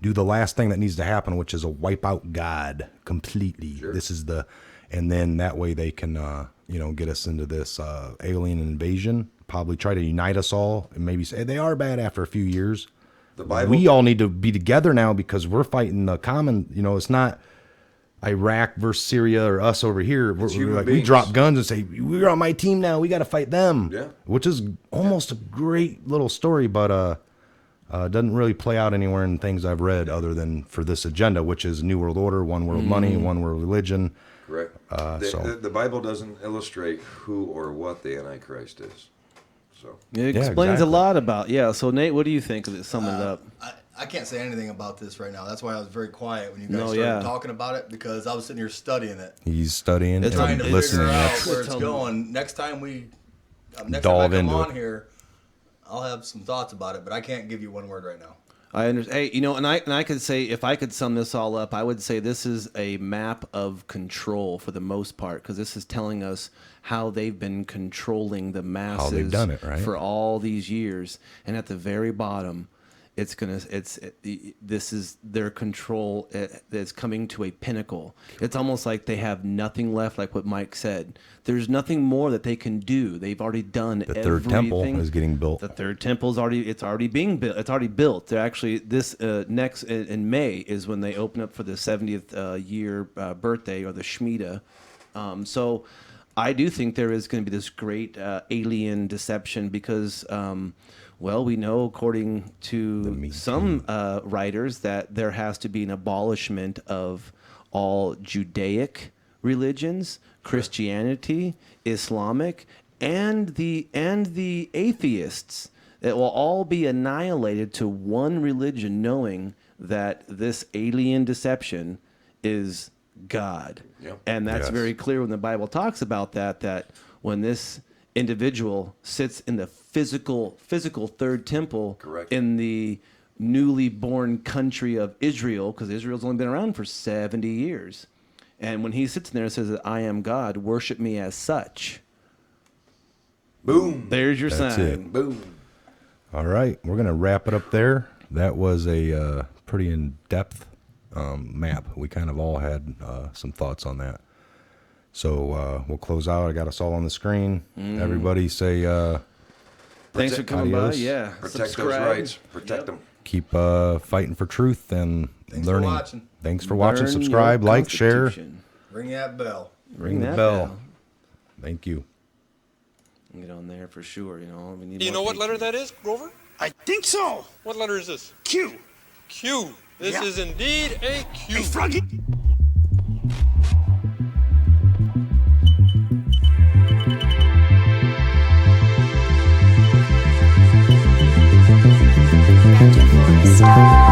[SPEAKER 1] do the last thing that needs to happen, which is a wipe out God completely.
[SPEAKER 4] Sure.
[SPEAKER 1] This is and then that way they can, get us into this alien invasion, probably try to unite us all and maybe say they are bad after a few years.
[SPEAKER 4] The Bible.
[SPEAKER 1] We all need to be together now because we're fighting the common, it's not Iraq versus Syria or us over here. We're
[SPEAKER 4] human
[SPEAKER 1] like, we
[SPEAKER 4] beings.
[SPEAKER 1] drop guns and say, we're on my team now. We got to fight them.
[SPEAKER 4] Yeah.
[SPEAKER 1] Which is almost a great little story, but doesn't really play out anywhere in things I've read other than for this agenda, which is New World Order, one world money, one world religion.
[SPEAKER 4] Correct.
[SPEAKER 1] So-
[SPEAKER 4] The Bible doesn't illustrate who or what the Antichrist is. So
[SPEAKER 5] It
[SPEAKER 1] Yeah,
[SPEAKER 5] explains
[SPEAKER 1] exactly.
[SPEAKER 5] a lot about, So Nate, what do you think of it? Summing it up.
[SPEAKER 3] I can't say anything about this right now. That's why I was very quiet when you guys
[SPEAKER 5] No,
[SPEAKER 3] started
[SPEAKER 5] yeah.
[SPEAKER 3] talking about it because I was sitting here studying it,
[SPEAKER 1] He's studying
[SPEAKER 5] It's
[SPEAKER 3] trying
[SPEAKER 1] and
[SPEAKER 3] to
[SPEAKER 1] listening.
[SPEAKER 3] figure out
[SPEAKER 1] That's-
[SPEAKER 3] where it's
[SPEAKER 5] Tell me.
[SPEAKER 3] going. Next time I
[SPEAKER 1] Delve
[SPEAKER 3] come
[SPEAKER 1] into
[SPEAKER 3] on
[SPEAKER 1] it.
[SPEAKER 3] here, I'll have some thoughts about it, but I can't give you one word right now.
[SPEAKER 5] I understand. Hey, and I could say, if I could sum this all up, I would say this is a map of control for the most part, because this is telling us how they've been controlling the masses
[SPEAKER 1] done it, right?
[SPEAKER 5] for all these years. And at the very bottom, this is their control that's coming to a pinnacle. It's almost like they have nothing left, like what Mike said. There's nothing more that they can do. They've already done
[SPEAKER 1] The third temple
[SPEAKER 5] everything.
[SPEAKER 1] is getting built.
[SPEAKER 5] The third temple's already being built. It's already built. They're actually this next in May is when they open up for the 70th year birthday or the Shemitah. So I do think there is going to be this great alien deception because, we know according to some writers that there has to be an abolishment of all Judaic religions, Christianity, Islamic, and the atheists. It will all be annihilated to one religion, knowing that this alien deception is God.
[SPEAKER 4] Yep.
[SPEAKER 5] And that's
[SPEAKER 1] Yes.
[SPEAKER 5] very clear when the Bible talks about that when this individual sits in the physical third temple
[SPEAKER 4] Correct.
[SPEAKER 5] in the newly born country of Israel, because Israel's only been around for 70 years. And when he sits in there and says that I am God, worship me as such.
[SPEAKER 4] boom,
[SPEAKER 5] There's your
[SPEAKER 1] That's
[SPEAKER 5] sign.
[SPEAKER 1] it.
[SPEAKER 4] boom.
[SPEAKER 1] All right, we're gonna wrap it up there. That was a pretty in-depth map. We kind of all had some thoughts on that. So we'll close out. I got us all on the screen. Everybody say
[SPEAKER 5] Thanks for coming
[SPEAKER 1] Adios.
[SPEAKER 5] by. Yeah.
[SPEAKER 4] Protect those
[SPEAKER 5] Subscribe.
[SPEAKER 4] rights. Protect
[SPEAKER 5] Yep.
[SPEAKER 4] them.
[SPEAKER 1] keep fighting for truth and
[SPEAKER 3] Thanks for
[SPEAKER 1] learning.
[SPEAKER 3] watching.
[SPEAKER 1] Thanks for watching.
[SPEAKER 5] Learn
[SPEAKER 1] Subscribe,
[SPEAKER 5] your
[SPEAKER 1] like, share,
[SPEAKER 5] Constitution.
[SPEAKER 3] Ring that bell.
[SPEAKER 1] ring the
[SPEAKER 5] that
[SPEAKER 1] bell. Thank you.
[SPEAKER 5] Get on there for sure. We need
[SPEAKER 2] Do you
[SPEAKER 5] more
[SPEAKER 2] know what letter
[SPEAKER 5] patrons.
[SPEAKER 2] that is, Grover?
[SPEAKER 6] I think so.
[SPEAKER 2] What letter is this?
[SPEAKER 6] Q.
[SPEAKER 2] Q. This
[SPEAKER 6] Yeah.
[SPEAKER 2] is indeed a Q.
[SPEAKER 6] Hey, Froggy.
[SPEAKER 7] Thank you for listening.